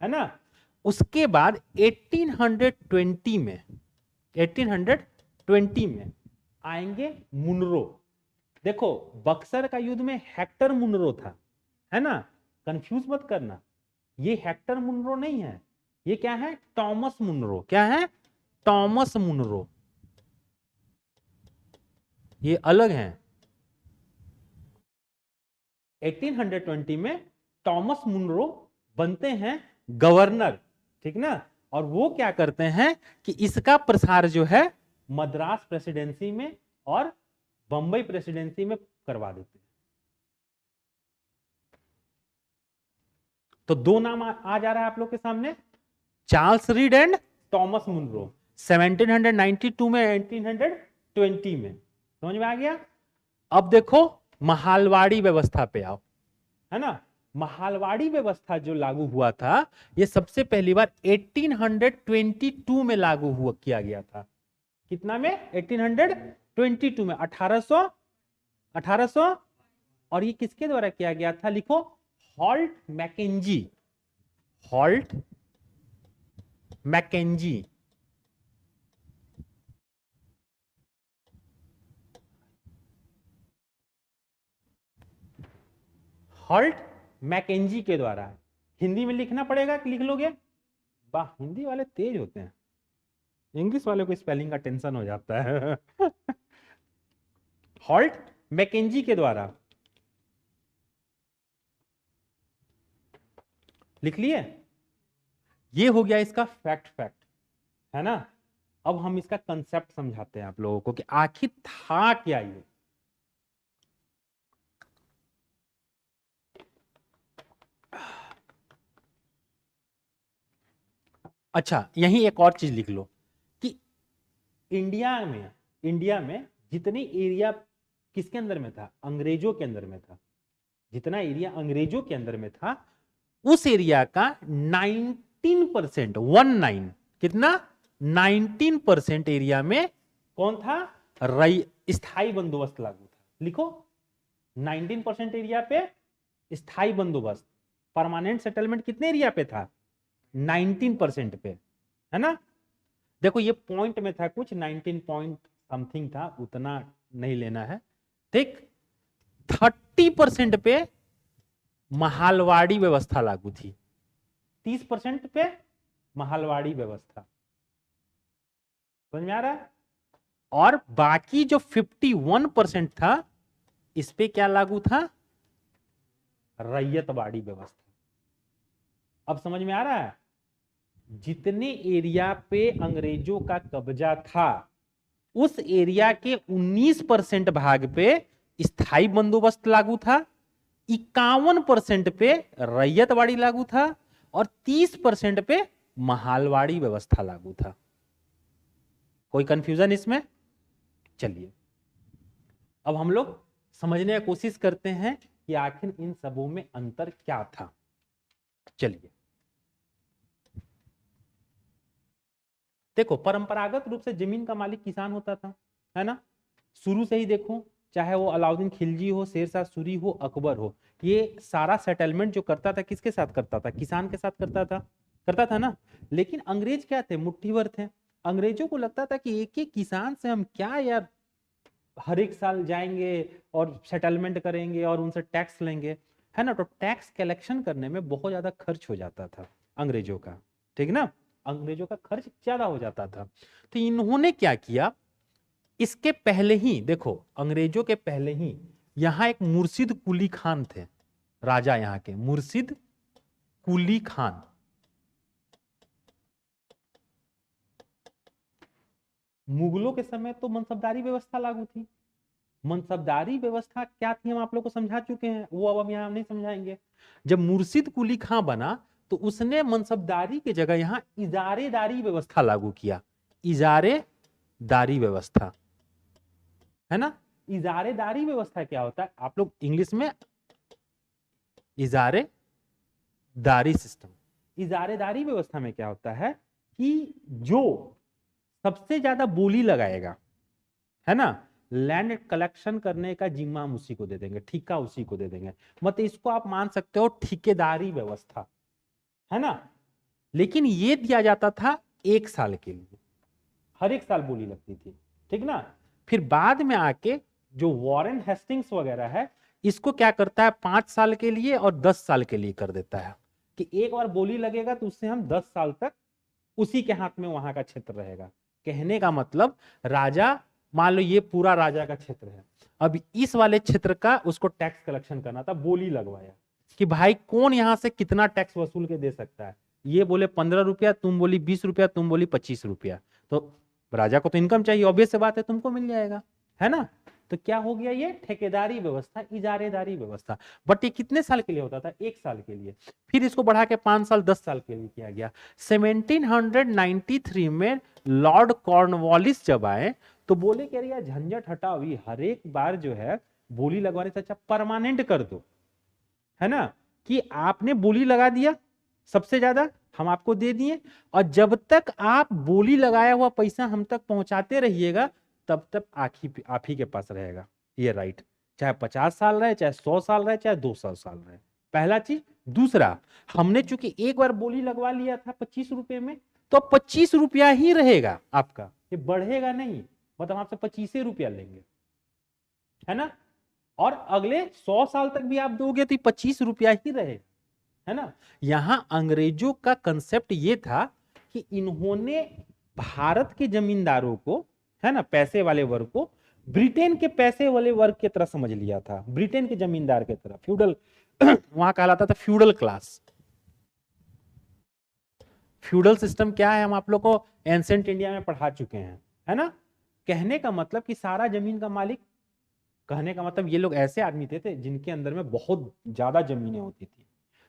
है ना। उसके बाद 1820 में, 1820 में आएंगे मुनरो। देखो, बक्सर का युद्ध में हेक्टर मुनरो था, है ना, कंफ्यूज मत करना। ये हेक्टर मुनरो नहीं है, ये क्या है? Thomas Munro. क्या है? Thomas Munro. ये अलग हैं। 1820 में टॉमस मुनरो बनते हैं गवर्नर, ठीक ना, और वो क्या करते हैं कि इसका प्रसार जो है मद्रास प्रेसिडेंसी में और बंबई प्रेसिडेंसी में करवा देते हैं। तो दो नाम आ जा रहा है आप लोग के सामने, Charles Reid and Thomas Munro, 1792 में 1820 में। समझ में आ गया? अब देखो महालवाड़ी व्यवस्था पे आओ, है ना। महालवाड़ी व्यवस्था जो लागू हुआ था ये सबसे पहली बार 1822 में लागू हुआ किया गया था। कितना में? 1822 में, 1800 और ये किसके द्वारा किया गया था? लिखो, Holt Mackenzie, Holt Mackenzie. Holt Mackenzie के द्वारा। हिंदी में लिखना पड़ेगा कि लिख लोगे? वाह, हिंदी वाले तेज होते हैं, इंग्लिश वाले को स्पेलिंग का टेंशन हो जाता है। हॉल्ट मैकेंजी के द्वारा, लिख लिए? ये हो गया इसका फैक्ट, है ना। अब हम इसका कंसेप्ट समझाते हैं आप लोगों को कि आखिर था क्या ये। अच्छा, यहीं एक और चीज लिख लो कि इंडिया में जितनी एरिया किसके अंदर में था? अंग्रेजों के अंदर में था। जितना एरिया अंग्रेजों के अंदर में था उस एरिया का 19%, 19 कितना? 19% एरिया में कौन था? स्थायी बंदोबस्त लागू था। लिखो, 19% एरिया पे स्थायी बंदोबस्त, परमानेंट सेटलमेंट कितने एरिया पे था? 19% पे, है ना। देखो ये पॉइंट में था कुछ, 19 पॉइंट समथिंग था, उतना नहीं लेना है, ठीक। 30% पे महालवाड़ी व्यवस्था लागू थी, 30% पे महालवाड़ी व्यवस्था। समझ में आ रहा है? और बाकी जो 51% था इस पे क्या लागू था? रैयतवाड़ी व्यवस्था। अब समझ में आ रहा है? जितने एरिया पे अंग्रेजों का कब्जा था उस एरिया के 19% भाग पे स्थायी बंदोबस्त लागू था, 51% पे रैयतवाड़ी लागू था और 30% पे महालवाड़ी व्यवस्था लागू था। कोई कंफ्यूजन इसमें? चलिए अब हम लोग समझने की कोशिश करते हैं कि आखिर इन सबों में अंतर क्या था। चलिए देखो, परंपरागत रूप से जमीन का मालिक किसान होता था, है ना। शुरू से ही देखो, चाहे वो अलाउद्दीन खिलजी हो, शेरशाह सूरी हो, अकबर हो, ये सारा सेटलमेंट जो करता था किसके साथ करता था? किसान के साथ करता था ना। लेकिन अंग्रेज क्या थे? मुट्ठी भर थे। अंग्रेजों को लगता था कि एक एक किसान से हम क्या यार हर एक साल जाएंगे और सेटलमेंट करेंगे और उनसे टैक्स लेंगे, है ना। तो टैक्स कलेक्शन करने में बहुत ज्यादा खर्च हो जाता था अंग्रेजों का, ठीक ना। अंग्रेजों का खर्च ज्यादा हो जाता था। तो इन्होंने क्या किया, इसके पहले ही देखो, अंग्रेजों के पहले ही यहां एक मुर्शिद कुली खान थे, राजा यहाँ के, मुर्शिद कुली खान। मुगलों के समय तो मनसबदारी व्यवस्था लागू थी। मनसबदारी व्यवस्था क्या थी हम आप लोग को समझा चुके हैं, वो अब हम यहाँ नहीं समझाएंगे। जब मुर्शिद कुली खां बना तो उसने मनसबदारी की जगह यहाँ इजारेदारी व्यवस्था लागू किया। इजारेदारी व्यवस्था, है ना। इजारेदारी व्यवस्था क्या होता है? आप लोग इंग्लिश में इजारेदारी सिस्टम। इजारेदारी व्यवस्था में क्या होता है कि जो सबसे ज्यादा बोली लगाएगा, है ना, लैंड कलेक्शन करने का जिम्मा हम उसी को दे देंगे, ठेका उसी को दे देंगे। मतलब इसको आप मान सकते हो ठेकेदारी व्यवस्था, है ना। लेकिन ये दिया जाता था 1 साल के लिए, हर एक साल बोली लगती थी, ठीक ना। फिर बाद में आके जो वॉरेन हेस्टिंग्स वगैरह है इसको क्या करता है, 5 साल के लिए और 10 साल के लिए कर देता है कि एक बार बोली लगेगा तो उससे हम 10 साल तक उसी के हाथ में वहां का क्षेत्र रहेगा। कहने का मतलब राजा मान लो ये पूरा राजा का क्षेत्र है, अब इस वाले क्षेत्र का उसको टैक्स कलेक्शन करना था, बोली लगवाया कि भाई कौन यहां से कितना टैक्स वसूल के दे सकता है। ये बोले 15 रुपया, तुम बोली 20 रुपया, तुम बोली 25 रुपया। तो राजा को तो इनकम चाहिए, ऑब्वियस से बात है, तुमको मिल जाएगा, है ना। तो क्या हो गया, ये ठेकेदारी व्यवस्था, इजारेदारी व्यवस्था। बट ये कितने साल के लिए होता था, 1 साल के लिए। फिर इसको बढ़ा के 5 साल 10 साल के लिए किया गया। 1793 में लॉर्ड कॉर्नवालिस जब आए तो बोले कि अरे यार झंझट हटाओ, ये हर एक बार जो है बोली लगवाने से अच्छा परमानेंट कर दो, है ना, कि आपने बोली लगा दिया सबसे ज्यादा हम आपको दे दिए, और जब तक आप बोली लगाया हुआ पैसा हम तक पहुंचाते रहिएगा तब तक आप ही के पास रहेगा ये राइट, चाहे 50 साल रहे, चाहे 100 साल रहे, चाहे 200 साल रहे। पहला चीज। दूसरा, हमने चूंकि एक बार बोली लगवा लिया था 25 रुपए में, तो 25 रुपया ही रहेगा आपका, ये बढ़ेगा नहीं, मतलब आपसे 25 रुपया लेंगे, है ना। और अगले 100 साल तक भी आप दोगे तो 25 रुपया ही रहेगा, है ना। यहां अंग्रेजों का कंसेप्ट ये था कि इन्होंने भारत के जमींदारों को, है ना, पैसे वाले वर्ग को ब्रिटेन के पैसे वाले वर्ग की तरह समझ लिया था, ब्रिटेन के जमींदार की तरह, फ्यूडल वहां कहलाता था फ्यूडल क्लास। फ्यूडल सिस्टम क्या है हम आप लोग को एंसेंट इंडिया में पढ़ा चुके हैं, है ना। कहने का मतलब कि सारा जमीन का मालिक, कहने का मतलब ये लोग ऐसे आदमी थे जिनके अंदर में बहुत ज्यादा जमीनें होती थी।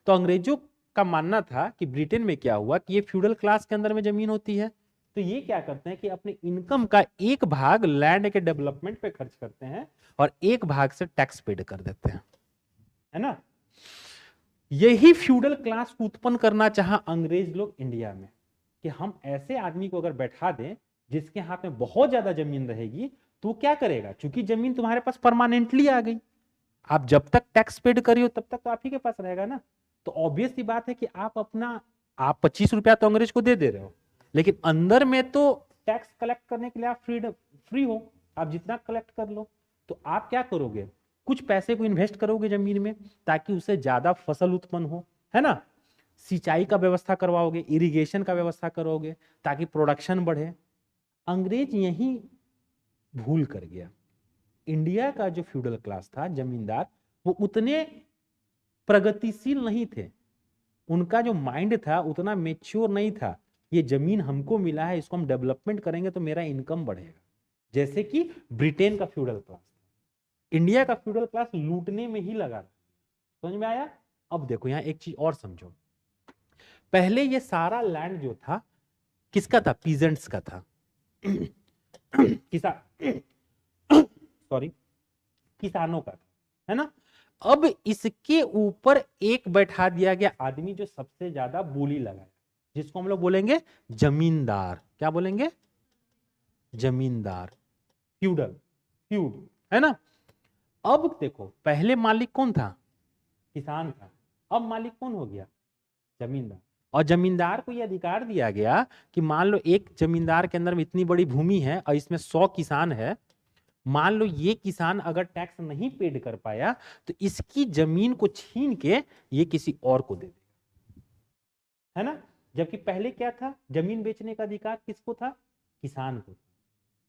तो अंग्रेजों का मानना था कि ब्रिटेन में क्या हुआ कि ये फ्यूडल क्लास के अंदर में जमीन होती है, तो ये क्या करते हैं कि अपने इनकम का एक भाग लैंड के डेवलपमेंट पे खर्च करते हैं और एक भाग से टैक्स पेड कर देते हैं, है ना। यही फ्यूडल क्लास को उत्पन्न करना चाहा अंग्रेज लोग इंडिया में, कि हम ऐसे आदमी को अगर बैठा दें जिसके हाथ में बहुत ज्यादा जमीन रहेगी, तो क्या करेगा, चूंकि जमीन तुम्हारे पास परमानेंटली आ गई, आप जब तक टैक्स पेड करियो तब तक तो आप ही के पास रहेगा ना। तो ऑब्वियस सी बात है कि आप 25 रुपया तो अंग्रेज को दे रहे हो, लेकिन अंदर में तो टैक्स कलेक्ट करने के लिए आप फ्री हो, आप जितना कलेक्ट कर लो। तो आप क्या करोगे, कुछ पैसे को इन्वेस्ट करोगे जमीन में ताकि उससे ज्यादा फसल उत्पन्न हो, है ना। सिंचाई का व्यवस्था करवाओगे, इरिगेशन का व्यवस्था करोगे ताकि प्रोडक्शन बढ़े। अंग्रेज यही भूल कर गया। इंडिया का जो फ्यूडल क्लास था, जमींदार, वो उतने प्रगतिशील नहीं थे, उनका जो माइंड था उतना मेच्योर नहीं था। ये जमीन हमको मिला है, इसको हम डेवलपमेंट करेंगे तो मेरा इनकम बढ़ेगा, जैसे कि ब्रिटेन का फ्यूडल क्लास। इंडिया का फ्यूडल क्लास लूटने में ही लगा। समझ में आया। अब देखो यहां एक चीज और समझो, पहले ये सारा लैंड जो था किसका था, पीजेंट्स का था किसानों का था, है ना। अब इसके ऊपर एक बैठा दिया गया आदमी जो सबसे ज्यादा बोली लगाया, जिसको हम लोग बोलेंगे जमींदार। क्या बोलेंगे, जमींदार, फ्यूड, है ना। अब देखो पहले मालिक कौन था, किसान था, अब मालिक कौन हो गया, जमींदार। और जमींदार को यह अधिकार दिया गया कि मान लो एक जमींदार के अंदर में इतनी बड़ी भूमि है और इसमें 100 किसान है, मान लो ये किसान अगर टैक्स नहीं पेड कर पाया तो इसकी जमीन को छीन के ये किसी और को दे देगा, है ना। जबकि पहले क्या था, जमीन बेचने का अधिकार किसको था, किसान को,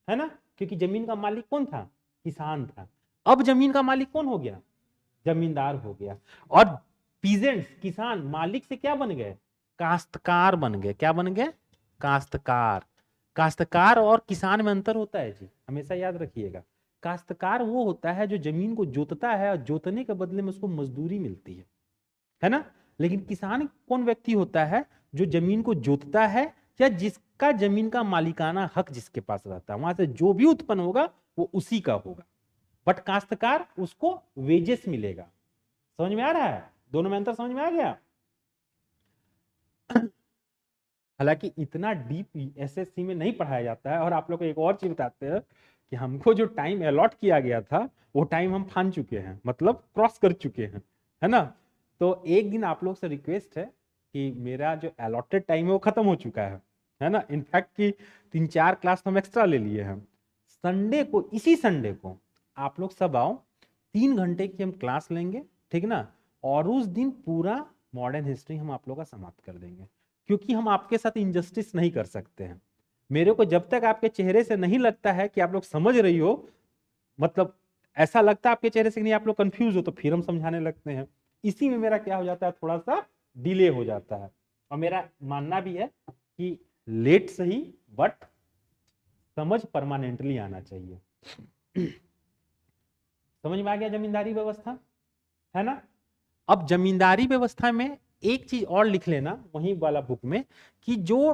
है ना, क्योंकि जमीन का मालिक कौन था, किसान था। अब जमीन का मालिक कौन हो गया, जमींदार हो गया। और पीजेंट्स, किसान, मालिक से क्या बन गए, काश्तकार बन गए। क्या बन गए, काश्तकार। काश्तकार और किसान में अंतर होता है जी, हमेशा याद रखिएगा। काश्तकार वो होता है जो जमीन को जोतता है और जोतने के बदले में उसको मजदूरी मिलती है ना। लेकिन किसान कौन व्यक्ति होता है, जो जमीन को जोतता है या जिसका जमीन का मालिकाना हक जिसके पास रहता है, वहां से जो भी उत्पन्न होगा वो उसी का होगा। बट काश्तकार, उसको वेजेस मिलेगा। समझ में आ रहा है, दोनों में अंतर समझ में आ गया। हालांकि इतना डीप एसएससी में नहीं पढ़ाया जाता है। और आप लोग को एक और चीज बताते हैं कि हमको जो टाइम अलॉट किया गया था वो टाइम हम फान चुके हैं, मतलब क्रॉस कर चुके हैं, है ना। तो एक दिन आप लोग से रिक्वेस्ट है कि मेरा जो अलॉटेड टाइम है वो खत्म हो चुका है ना। इनफैक्ट कि 3-4 क्लास तो हम एक्स्ट्रा ले लिए हैं। संडे को, इसी संडे को आप लोग सब आओ, 3 घंटे की हम क्लास लेंगे, ठीक ना। और उस दिन पूरा मॉडर्न हिस्ट्री हम आप लोग का समाप्त कर देंगे, क्योंकि हम आपके साथ इंजस्टिस नहीं कर सकते हैं। मेरे को जब तक आपके चेहरे से नहीं लगता है कि आप लोग समझ रही हो, मतलब ऐसा लगता है आपके चेहरे से कि नहीं आप लोग कंफ्यूज हो, तो फिर हम समझाने लगते हैं। इसी में मेरा क्या हो जाता है, थोड़ा सा डिले हो जाता है। और मेरा मानना भी है कि लेट सही बट समझ परमानेंटली आना चाहिए। समझ में आ गया जमींदारी व्यवस्था, है ना। अब जमींदारी व्यवस्था में एक चीज और लिख लेना वही वाला बुक में, कि जो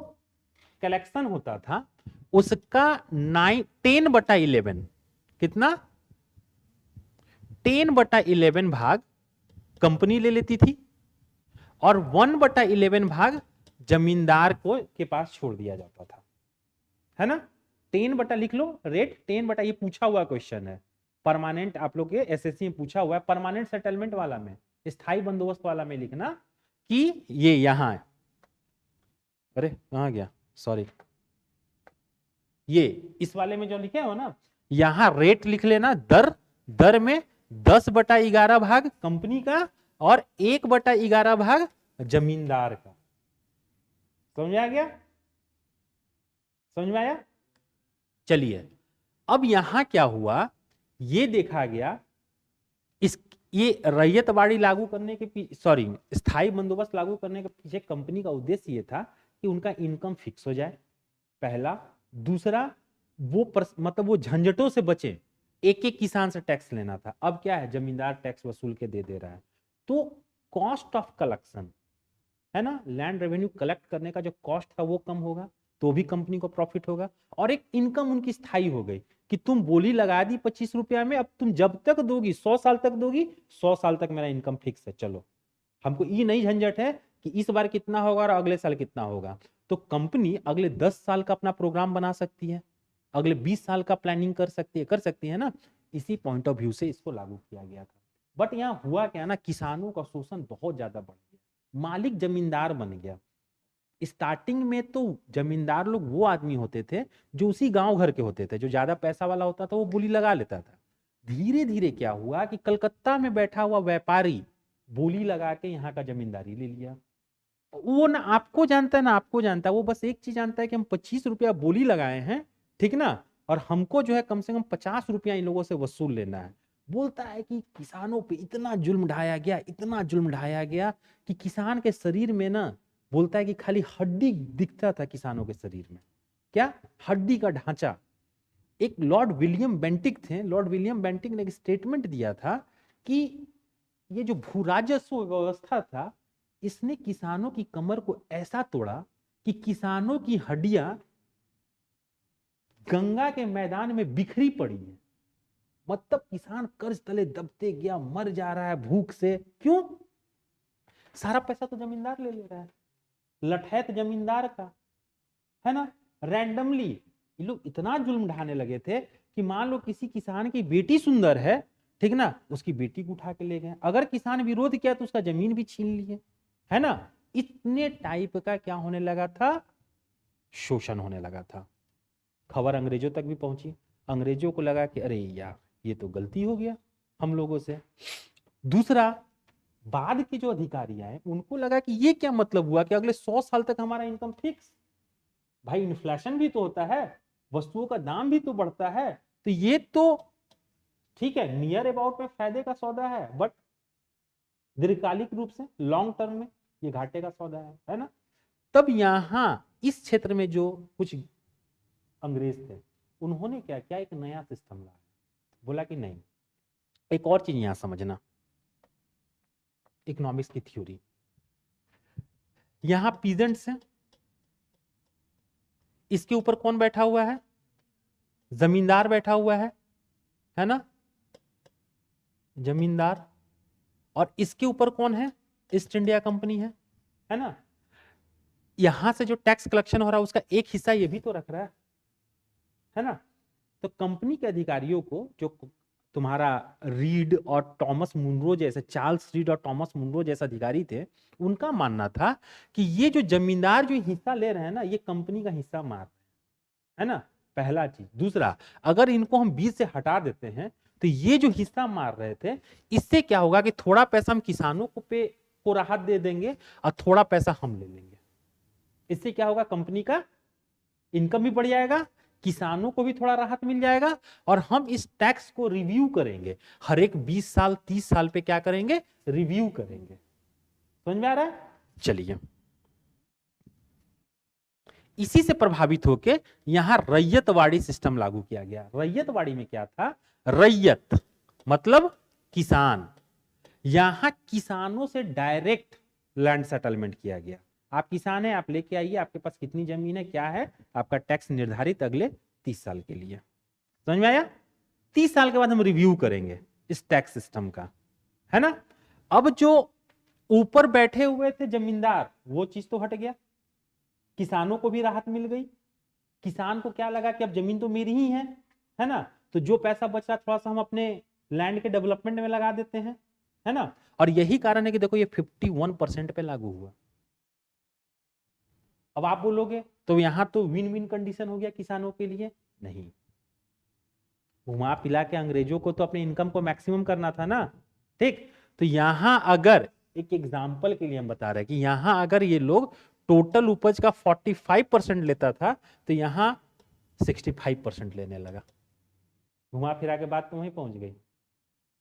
कलेक्शन होता था उसका 10/11 कितना, 10/11 भाग कंपनी ले लेती थी और 1/11 भाग जमींदार को के पास छोड़ दिया जाता था, है ना। 10 बटा लिख लो रेट 10 बटा, ये पूछा हुआ क्वेश्चन है परमानेंट, आप लोग के एसएससी में पूछा हुआ है परमानेंट सेटलमेंट वाला में, स्थायी बंदोबस्त वाला में लिखना कि ये यहां है, अरे कहां गया, सॉरी, ये इस वाले में जो लिखे हो ना, यहां रेट लिख लेना, दर में 10/11 भाग कंपनी का और 1/11 भाग जमींदार का। समझ में आ गया, समझ में आया। चलिए अब यहां क्या हुआ, ये देखा गया, इस ये रैयतवाड़ी लागू करने के सॉरी स्थायी बंदोबस्त लागू करने के पीछे कंपनी का उद्देश्य ये था कि उनका इनकम फिक्स हो जाए, पहला। दूसरा वो मतलब वो झंझटों से बचे, एक एक किसान से टैक्स लेना था, अब क्या है जमींदार टैक्स वसूल के दे रहा है, तो कॉस्ट ऑफ कलेक्शन, है ना, लैंड रेवेन्यू कलेक्ट करने का जो कॉस्ट था वो कम होगा, तो भी कंपनी को प्रॉफिट होगा। और एक इनकम उनकी स्थायी हो गई कि तुम बोली लगा दी 25 रुपया में, अब तुम जब तक दोगी 100 साल तक दोगी, 100 साल तक मेरा इनकम फिक्स है, चलो हमको ये नहीं झंझट है कि इस बार कितना होगा और अगले साल कितना होगा। तो कंपनी अगले 10 साल का अपना प्रोग्राम बना सकती है, अगले 20 साल का प्लानिंग कर सकती है ना। इसी पॉइंट ऑफ व्यू से इसको लागू किया गया था। बट यहाँ हुआ क्या ना, किसानों का शोषण बहुत ज्यादा बढ़ गया, मालिक जमींदार बन गया। स्टार्टिंग में तो जमींदार लोग वो आदमी होते थे जो उसी गांव घर के होते थे, जो ज्यादा पैसा वाला होता था वो बोली लगा लेता था। धीरे धीरे क्या हुआ कि कलकत्ता में बैठा हुआ व्यापारी बोली लगा के यहाँ का जमींदारी ले लिया। वो ना आपको जानता है ना आपको जानता है, वो बस एक चीज जानता है कि हम 25 रुपया बोली लगाए हैं, ठीक ना, और हमको जो है कम से कम 50 रुपया इन लोगों से वसूल लेना है। बोलता है कि किसानों पे इतना जुल्म ढाया गया, इतना जुल्म ढाया गया कि किसान के शरीर में ना, बोलता है कि खाली हड्डी दिखता था किसानों के शरीर में, क्या हड्डी का ढांचा। एक लॉर्ड विलियम बेंटिक थे, लॉर्ड विलियम बेंटिक ने एक स्टेटमेंट दिया था कि ये जो भू राजस्व व्यवस्था था, इसने किसानों की कमर को ऐसा तोड़ा कि किसानों की हड्डियां गंगा के मैदान में बिखरी पड़ी है। मतलब किसान कर्ज तले दबते गया, मर जा रहा है भूख से, क्यों, सारा पैसा तो जमींदार ले रहा है, लठैत जमींदार का, है ना। रैंडमली ये लोग इतना जुल्म ढाने लगे थे कि मान लो किसी किसान की बेटी सुंदर है, ठीक ना, उसकी बेटी को उठा के ले गए, अगर किसान विरोध किया तो उसका जमीन भी छीन लिए, है ना। इतने टाइप का क्या होने लगा था, शोषण होने लगा था। खबर अंग्रेजों तक भी पहुंची, अंग्रेजों को लगा कि अरे यार ये तो गलती हो गया हम लोगों से। दूसरा, बाद के जो अधिकारी आए उनको लगा कि ये क्या मतलब हुआ कि अगले 100 साल तक हमारा इनकम फिक्स, भाई इन्फ्लेशन भी तो होता है, वस्तुओं का दाम भी तो बढ़ता है, तो ये तो ठीक है नियर अबाउट में फायदे का सौदा है, बट दीर्घकालिक रूप से लॉन्ग टर्म में ये घाटे का सौदा है ना। तब यहां इस क्षेत्र में जो कुछ अंग्रेज थे उन्होंने क्या किया, एक नया सिस्टम लाया, बोला कि नहीं, एक और चीज यहां समझना, इकोनॉमिक्स की थ्योरी, यहां पीजेंट्स हैं, इसके ऊपर कौन बैठा हुआ है, जमींदार बैठा हुआ है ना, जमींदार, और इसके ऊपर कौन है, ईस्ट इंडिया कंपनी है ना। यहां से जो टैक्स कलेक्शन हो रहा है उसका एक हिस्सा ये भी तो रख रहा है ना। तो कंपनी के अधिकारियों को, जो तुम्हारा रीड और टॉमस मुनरो जैसे, चार्ल्स रीड और टॉमस मुनरो जैसे अधिकारी थे, उनका मानना था कि ये जो जमींदार जो हिस्सा ले रहे हैं ना, ये कंपनी का हिस्सा मार रहे हैं, है ना, पहला चीज। दूसरा, अगर इनको हम बीच से हटा देते हैं तो ये जो हिस्सा मार रहे थे, इससे क्या होगा कि थोड़ा पैसा हम किसानों को राहत दे देंगे और थोड़ा पैसा हम ले लेंगे। इससे क्या होगा, कंपनी का इनकम भी बढ़ जाएगा, किसानों को भी थोड़ा राहत मिल जाएगा, और हम इस टैक्स को रिव्यू करेंगे हर एक 20 साल 30 साल पे, क्या करेंगे, रिव्यू करेंगे। समझ में आ रहा है? चलिए, इसी से प्रभावित होकर यहां रैयतवाड़ी सिस्टम लागू किया गया। रैयतवाड़ी में क्या था, रैयत मतलब किसान, यहां किसानों से डायरेक्ट लैंड सेटलमेंट किया गया। आप किसान हैं, आप लेके आइए, आपके पास कितनी जमीन है, क्या है, आपका टैक्स निर्धारित अगले 30 साल के लिए। समझ में आया? 30 साल के बाद हम रिव्यू करेंगे इस टैक्स सिस्टम का, है ना। अब जो ऊपर बैठे हुए थे जमींदार, वो चीज तो हट गया, किसानों को भी राहत मिल गई। किसान को क्या लगा कि अब जमीन तो मेरी ही है ना, तो जो पैसा बचा थोड़ा सा हम अपने लैंड के डेवलपमेंट में लगा देते हैं, है ना। और यही कारण है कि देखो ये 51% पे लागू हुआ। अब आप बोलोगे तो यहां तो विन विन कंडीशन हो गया किसानों के लिए, नहीं, घुमा पिला के अंग्रेजों को तो अपने इनकम को मैक्सिमम करना था ना, ठीक। तो यहां अगर एक एग्जाम्पल के लिए हम बता रहे हैं कि यहां अगर ये लोग टोटल उपज का 45% लेता था, तो यहां 65% लेने लगा। घुमा फिरा के बात तो वहीं पहुंच गई,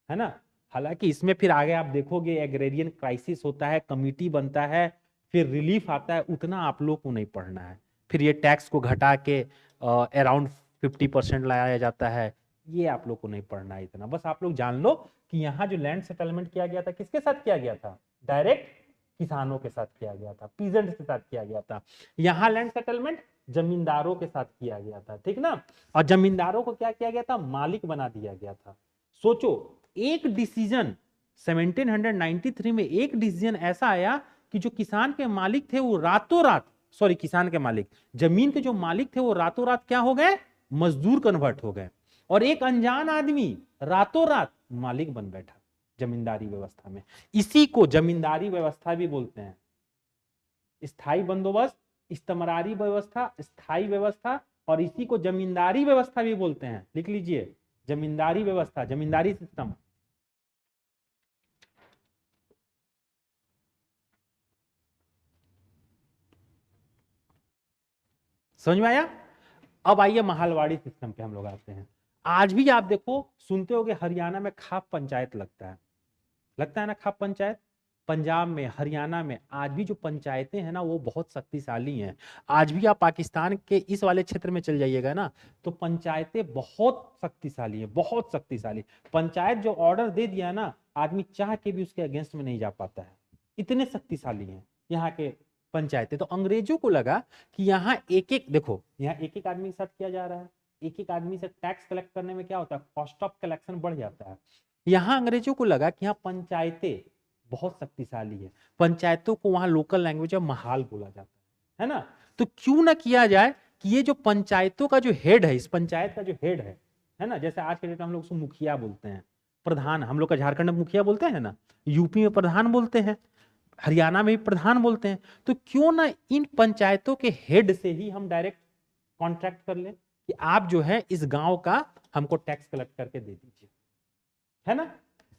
है ना। हालांकि इसमें फिर आगे आप देखोगे एग्रेरियन क्राइसिस होता है, कमिटी बनता है, फिर रिलीफ आता है, उतना आप लोग को नहीं पढ़ना है। फिर ये टैक्स को घटा के अराउंड 50% लाया जाता है, ये आप लोग को नहीं पढ़ना है इतना। बस आप लोग जान लो कि यहाँ जो लैंड सेटलमेंट किया गया था, किसके साथ किया गया था, डायरेक्ट किसानों के साथ किया गया था, पीजेंट्स के साथ किया गया था। यहाँ लैंड सेटलमेंट जमींदारों के साथ किया गया था, ठीक ना। और जमींदारों को क्या किया गया था, मालिक बना दिया गया था। सोचो, एक डिसीजन 1793 में एक डिसीजन ऐसा आया कि जो किसान के मालिक थे वो रातों रात, सॉरी किसान के मालिक, जमीन के जो मालिक थे वो रातों रात क्या हो गए, मजदूर कन्वर्ट हो गए। और एक अनजान आदमी रातों रात मालिक बन बैठा जमींदारी व्यवस्था में। इसी को जमींदारी व्यवस्था भी बोलते हैं। स्थायी बंदोबस्त, इस्तमरारी व्यवस्था, स्थायी व्यवस्था, और इसी को जमींदारी व्यवस्था भी बोलते हैं। लिख लीजिए, जमींदारी व्यवस्था, जमींदारी सिस्टम। समझ में आया? अब आइए महलवाड़ी सिस्टम पे हम लोग आते हैं। आज भी आप देखो, सुनते हो कि हरियाणा में खाप पंचायत लगता है ना, खाप पंचायत। पंजाब में, हरियाणा में आज भी जो पंचायतें हैं ना, वो बहुत शक्तिशाली हैं। आज भी आप पाकिस्तान के इस वाले क्षेत्र में चल जाइएगा ना, तो पंचायतें बहुत शक्तिशाली है, बहुत शक्तिशाली। पंचायत जो ऑर्डर दे दिया ना, आदमी चाह के भी उसके अगेंस्ट में नहीं जा पाता है, इतने शक्तिशाली हैं यहाँ के पंचायतें। तो अंग्रेजों को लगा कि यहाँ एक एक, देखो यहाँ एक एक आदमी के साथ किया जा रहा है, एक एक आदमी से टैक्स कलेक्ट करने में क्या होता है, कॉस्ट ऑफ कलेक्शन बढ़ जाता है। यहाँ अंग्रेजों को लगा कि यहाँ पंचायतें बहुत शक्तिशाली है, पंचायतों को वहां लोकल लैंग्वेज में महाल बोला जाता है ना। तो क्यों ना किया जाए कि ये जो पंचायतों का जो हेड है, इस पंचायत का जो हेड है ना, जैसे आज के डेट में हम लोग उसको मुखिया बोलते हैं, प्रधान, हम लोग का झारखंड में मुखिया बोलते हैं ना, यूपी में प्रधान बोलते हैं, हरियाणा में भी प्रधान बोलते हैं। तो क्यों ना इन पंचायतों के हेड से ही हम डायरेक्ट कॉन्ट्रैक्ट कर लें कि आप जो है इस गांव का हमको टैक्स कलेक्ट करके दे दीजिए, है ना।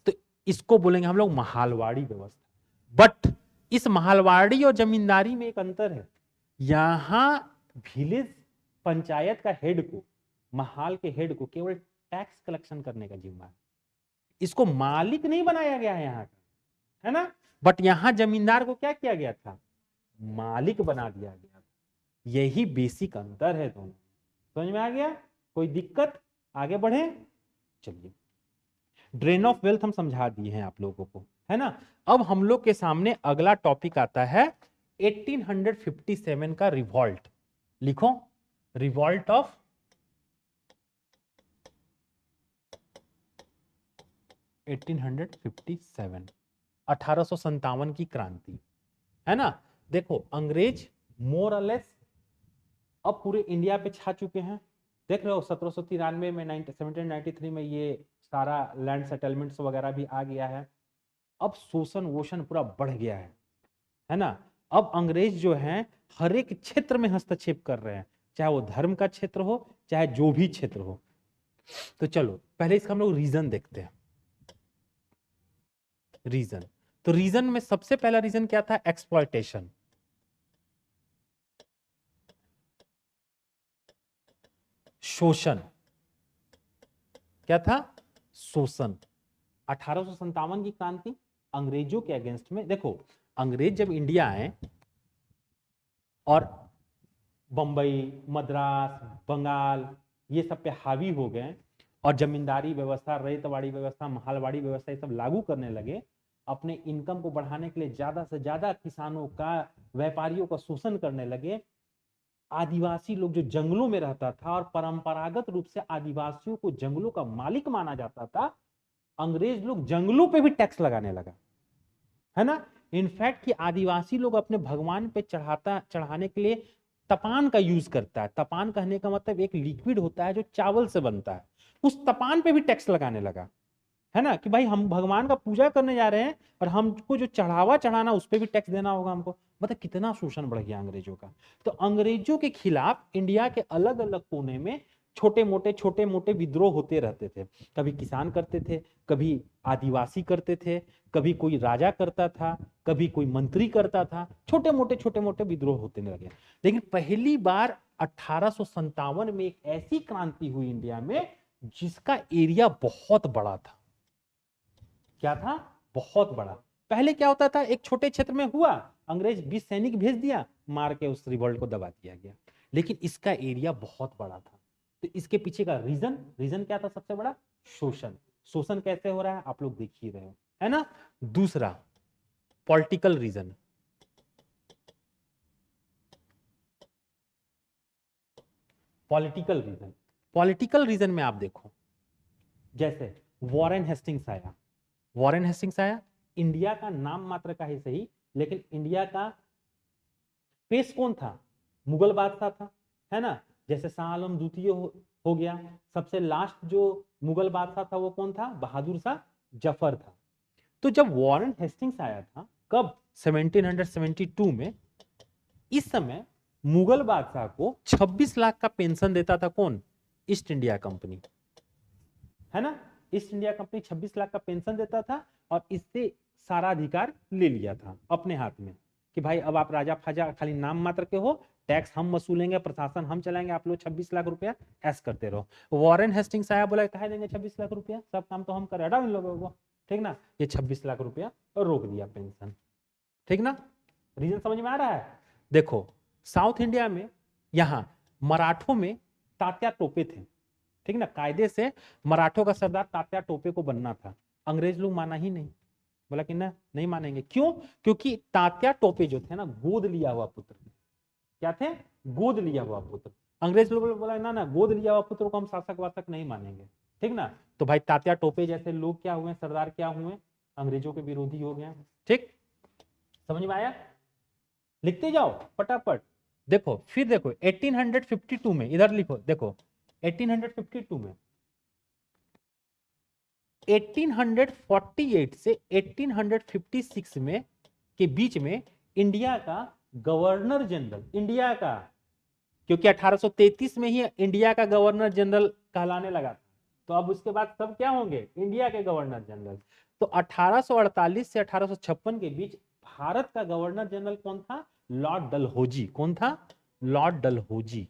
तो इसको बोलेंगे हम लोग महलवाड़ी व्यवस्था। बट इस महलवाड़ी और जमींदारी में एक अंतर है। यहां विलेज पंचायत का हेड को, महाल के हेड को केवल टैक्स कलेक्शन करने का जिम्मा है, इसको मालिक नहीं बनाया गया है यहाँ का, है ना। बट यहां जमींदार को क्या किया गया था, मालिक बना दिया गया था। यही बेसिक अंतर है दोनों। समझ में आ गया? कोई दिक्कत? आगे बढ़े, चलिए। ड्रेन ऑफ वेल्थ हम समझा दिए हैं आप लोगों को, है ना। अब हम लोग के सामने अगला टॉपिक आता है 1857 का रिवॉल्ट। लिखो, रिवॉल्ट ऑफ 1857, 1857 की क्रांति, है ना। देखो अंग्रेज मोर और लेस अब पूरे इंडिया पे छा चुके हैं। देख रहे हो 1793 में 1793 में ये सारा लैंड सेटलमेंट्स वगैरह भी आ गया है। अब शोषण वोषण पूरा बढ़ गया है ना। अब अंग्रेज जो हैं हर एक क्षेत्र में हस्तक्षेप कर रहे हैं, चाहे वो धर्म का क्षेत्र हो, चाहे जो भी क्षेत्र हो। तो चलो पहले इसका हम लोग रीजन देखते हैं। रीजन, तो रीजन में सबसे पहला रीजन क्या था, एक्सप्लॉयटेशन। शोषण। क्या था? शोषण। 1857 की क्रांति अंग्रेजों के अगेंस्ट में। देखो, अंग्रेज जब इंडिया आए और बंबई, मद्रास, बंगाल ये सब पे हावी हो गए और जमींदारी व्यवस्था, रैयतवाड़ी व्यवस्था, महलवाड़ी व्यवस्था ये सब लागू करने लगे, अपने इनकम को बढ़ाने के लिए ज्यादा से ज्यादा किसानों का, व्यापारियों का शोषण करने लगे। आदिवासी लोग जो जंगलों में रहता था और परंपरागत रूप से आदिवासियों को जंगलों का मालिक माना जाता था, अंग्रेज लोग जंगलों पे भी टैक्स लगाने लगा, है ना। इनफैक्ट कि आदिवासी लोग अपने भगवान पे चढ़ाने के लिए तपान का यूज करता है। तपान कहने का मतलब एक लिक्विड होता है जो चावल से बनता है, उस तपान पे भी टैक्स लगाने लगा, है ना, कि भाई हम भगवान का पूजा करने जा रहे हैं और हमको जो चढ़ावा चढ़ाना उस पर भी टैक्स देना होगा हमको। मतलब कितना शोषण बढ़ गया अंग्रेजों का। तो अंग्रेजों के खिलाफ इंडिया के अलग अलग कोने में छोटे मोटे विद्रोह होते रहते थे। कभी किसान करते थे, कभी आदिवासी करते थे, कभी कोई राजा करता था, कभी कोई मंत्री करता था। छोटे मोटे विद्रोह होते लगे। लेकिन पहली बार 1857 में एक ऐसी क्रांति हुई इंडिया में जिसका एरिया बहुत बड़ा था। क्या था? बहुत बड़ा। पहले क्या होता था, एक छोटे क्षेत्र में हुआ, अंग्रेज 20 सैनिक भेज दिया, मार के उस रिवोल्ट को दबा दिया गया। लेकिन इसका एरिया बहुत बड़ा था। तो इसके पीछे का रीजन क्या था? सबसे बड़ा शोषण। शोषण कैसे हो रहा है आप लोग देख ही रहे हो, है ना। दूसरा पॉलिटिकल रीजन। पॉलिटिकल रीजन में आप देखो, जैसे वॉरेन हेस्टिंग्स आया। वॉरेन हेस्टिंग्स आया, इंडिया का नाम मात्र का ही सही, लेकिन इंडिया का पेश कौन था? मुगल बादशाह था, है ना। जैसे शाह आलम द्वितीय हो गया। सबसे लास्ट जो मुगल बादशाह था वो कौन था? बहादुर शाह जफर था। तो जब वॉरेन हेस्टिंग्स आया था, कब? 1772 में। इस समय मुगल बादशाह को 26 लाख का पेंशन देता था कौन? ईस्ट इंडिया कंपनी, है ना। ईस्ट इंडिया कंपनी 26 लाख का पेंशन देता था और इससे सारा अधिकार ले लिया था अपने हाथ में, कि भाई अब आप राजा फाजा खाली नाम मात्र के हो, टैक्स हम वसूलेंगे, प्रशासन हम चलाएंगे, आप लोग 26 लाख रुपया ऐस करते रहो। वॉरेन हेस्टिंग्स आया, बोला कहा देंगे 26 लाख रुपया, सब काम तो हम कर, हटाओ इन लोगों को, ठीक ना। ये 26 लाख रुपया रोक दिया पेंशन, ठीक ना। रीजन समझ में आ रहा है? देखो, साउथ इंडिया में यहां मराठों में तात्या टोपे थे, ठीक ना। कायदे से मराठों का सरदार तात्या टोपे को बनना था। अंग्रेज लोग माना ही नहीं, बोला कि ना नहीं मानेंगे। क्यों? क्योंकि तात्या टोपे जो थे ना, गोद लिया हुआ पुत्र थे। क्या थे? गोद लिया हुआ पुत्र। अंग्रेज लोग बोला ना ना, गोद लिया हुआ पुत्र को हम शासक वासक नहीं मानेंगे, ठीक ना। तो भाई तात्या टोपे जैसे लोग क्या हुए, सरदार क्या हुए, अंग्रेजों के विरोधी हो गए, ठीक। समझ में आया? लिखते जाओ फटाफट। देखो फिर देखो 1852 में, इधर लिखो, देखो 1852 में, 1848 से 1856 में के बीच में इंडिया का गवर्नर जनरल, इंडिया का, क्योंकि 1833 में ही इंडिया का गवर्नर जनरल कहलाने लगा, तो अब उसके बाद सब क्या होंगे? इंडिया के गवर्नर जनरल। तो 1848 से 1856 के बीच भारत का गवर्नर जनरल कौन था? लॉर्ड डलहौजी। कौन था? लॉर्ड डलहौजी।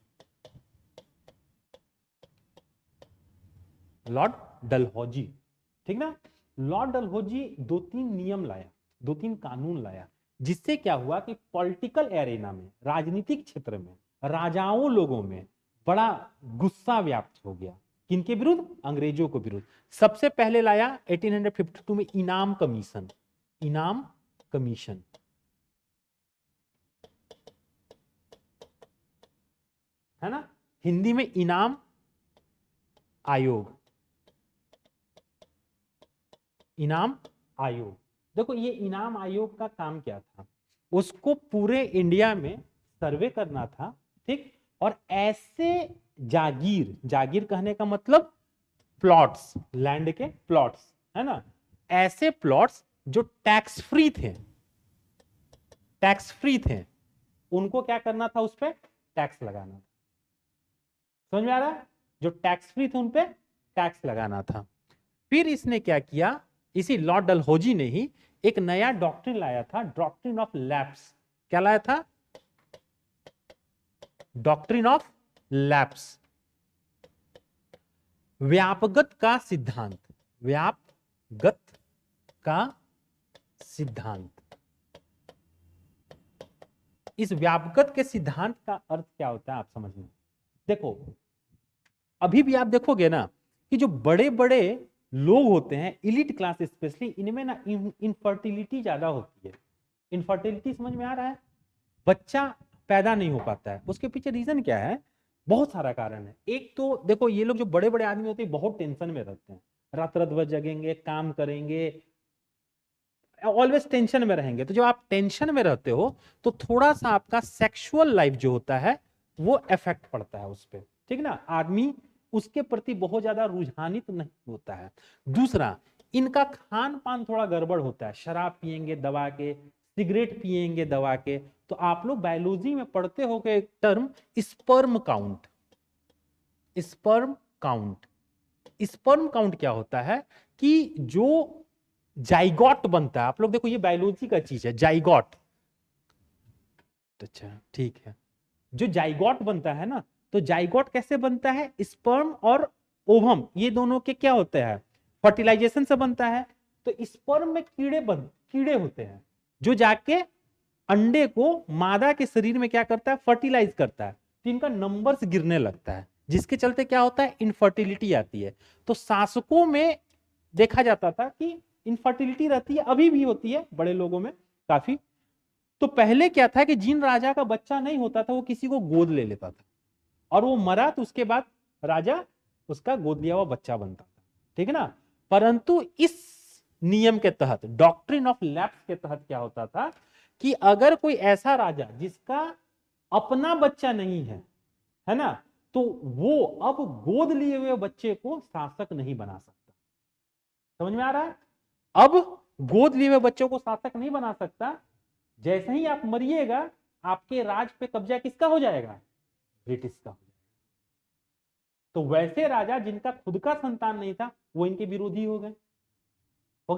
लॉर्ड डलहौजी, ठीक ना। लॉर्ड डलहौजी दो तीन नियम लाया, दो तीन कानून लाया, जिससे क्या हुआ कि पॉलिटिकल एरेना में, राजनीतिक क्षेत्र में, राजाओं लोगों में बड़ा गुस्सा व्याप्त हो गया। किनके विरुद्ध? अंग्रेजों को विरुद्ध। सबसे पहले लाया 1852 में इनाम कमीशन। इनाम कमीशन, है ना, हिंदी में इनाम आयोग। इनाम आयोग, देखो ये इनाम आयोग का काम क्या था? उसको पूरे इंडिया में सर्वे करना था, ठीक। और ऐसे जागीर, जागीर कहने का मतलब प्लॉट्स, लैंड के प्लॉट्स, है ना, ऐसे प्लॉट्स जो टैक्स फ्री थे, टैक्स फ्री थे, उनको क्या करना था? उस पर टैक्स लगाना था। समझ में आ रहा है? जो टैक्स फ्री थे उन पे टैक्स लगाना था। फिर इसने क्या किया? इसी लॉर्ड डलहौजी ने ही एक नया डॉक्ट्रिन लाया था, डॉक्ट्रिन ऑफ लैप्स। क्या लाया था? Doctrine of lapse. व्यापगत का सिद्धांत, व्यापगत का सिद्धांत। इस व्यापगत के सिद्धांत का अर्थ क्या होता है आप समझना। देखो अभी भी आप देखोगे ना कि जो बड़े बड़े लोग होते हैं, इलीट क्लास स्पेशली, इनमें ना इनफर्टिलिटी ज्यादा होती है। इनफर्टिलिटी समझ में आ रहा है? बच्चा पैदा नहीं हो पाता है। उसके पीछे रीजन क्या है? बहुत सारा कारण है। एक तो देखो ये लोग जो बड़े बड़े आदमी होते हैं बहुत टेंशन में रहते हैं, रात रात भर जगेंगे, काम करेंगे, ऑलवेज टेंशन में रहेंगे। तो जब आप टेंशन में रहते हो तो थोड़ा सा आपका सेक्सुअल लाइफ जो होता है वो इफेक्ट पड़ता है उस पर, ठीक ना। आदमी उसके प्रति बहुत ज्यादा रुझानित नहीं होता है। दूसरा, इनका खान पान थोड़ा गड़बड़ होता है, शराब पिएंगे दबा के, सिगरेट पिएंगे दबा के। तो आप लोग बायोलॉजी में पढ़ते हो एक term sperm count. Sperm count, sperm count क्या होता है कि जो जाइगोट बनता है, आप लोग देखो ये बायोलॉजी का चीज है, जाइगोट। अच्छा ठीक है, जो जाइगोट बनता है ना, तो जाइगोट कैसे बनता है? स्पर्म और ओवम ये दोनों के क्या होते हैं? फर्टिलाइजेशन से बनता है। तो स्पर्म में कीड़े होते हैं जो जाके अंडे को मादा के शरीर में क्या करता है? फर्टिलाइज करता है। तो इनका नंबर्स गिरने लगता है, जिसके चलते क्या होता है? इनफर्टिलिटी आती है। तो शासकों में देखा जाता था कि इनफर्टिलिटी रहती है, अभी भी होती है बड़े लोगों में काफी। तो पहले क्या था कि जिन राजा का बच्चा नहीं होता था वो किसी को गोद ले लेता था, और वो मरा तो उसके बाद राजा उसका गोद लिया हुआ बच्चा बनता था, ठीक है ना। परंतु इस नियम के तहत, डॉक्ट्रिन ऑफ लैप्स के तहत क्या होता था कि अगर कोई ऐसा राजा जिसका अपना बच्चा नहीं है ना, तो वो अब गोद लिए हुए बच्चे को शासक नहीं बना सकता। समझ में आ रहा है? अब गोद लिए हुए बच्चों को शासक नहीं बना सकता। जैसे ही आप मरिएगा आपके राज पे कब्जा किसका हो जाएगा? ब्रिटिश का हो जाएगा। तो वैसे राजा जिनका खुद का संतान नहीं था वो इनके विरोधी हो गए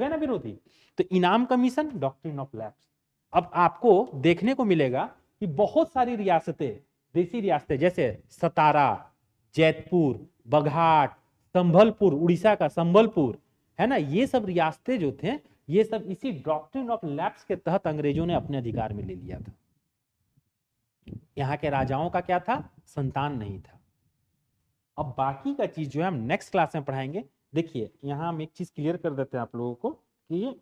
ना विरोधी। तो इनाम कमीशन, डॉक्ट्रिन ऑफ लैप्स। अब आपको देखने को मिलेगा कि बहुत सारी रियासतें, देसी रियासतें जैसे सतारा, जैतपुर, बघाट, संभलपुर, उड़ीसा का संभलपुर, है ना, ये सब रियासतें जो थे ये सब इसी डॉक्ट्रिन ऑफ लैप्स के तहत अंग्रेजों ने अपने अधिकार में ले लिया था। यहाँ के राजाओं का क्या था? संतान नहीं था। अब बाकी का चीज जो है हम नेक्स्ट क्लास में पढ़ाएंगे। देखिए यहाँ हम एक चीज क्लियर कर देते हैं आप लोगों को कि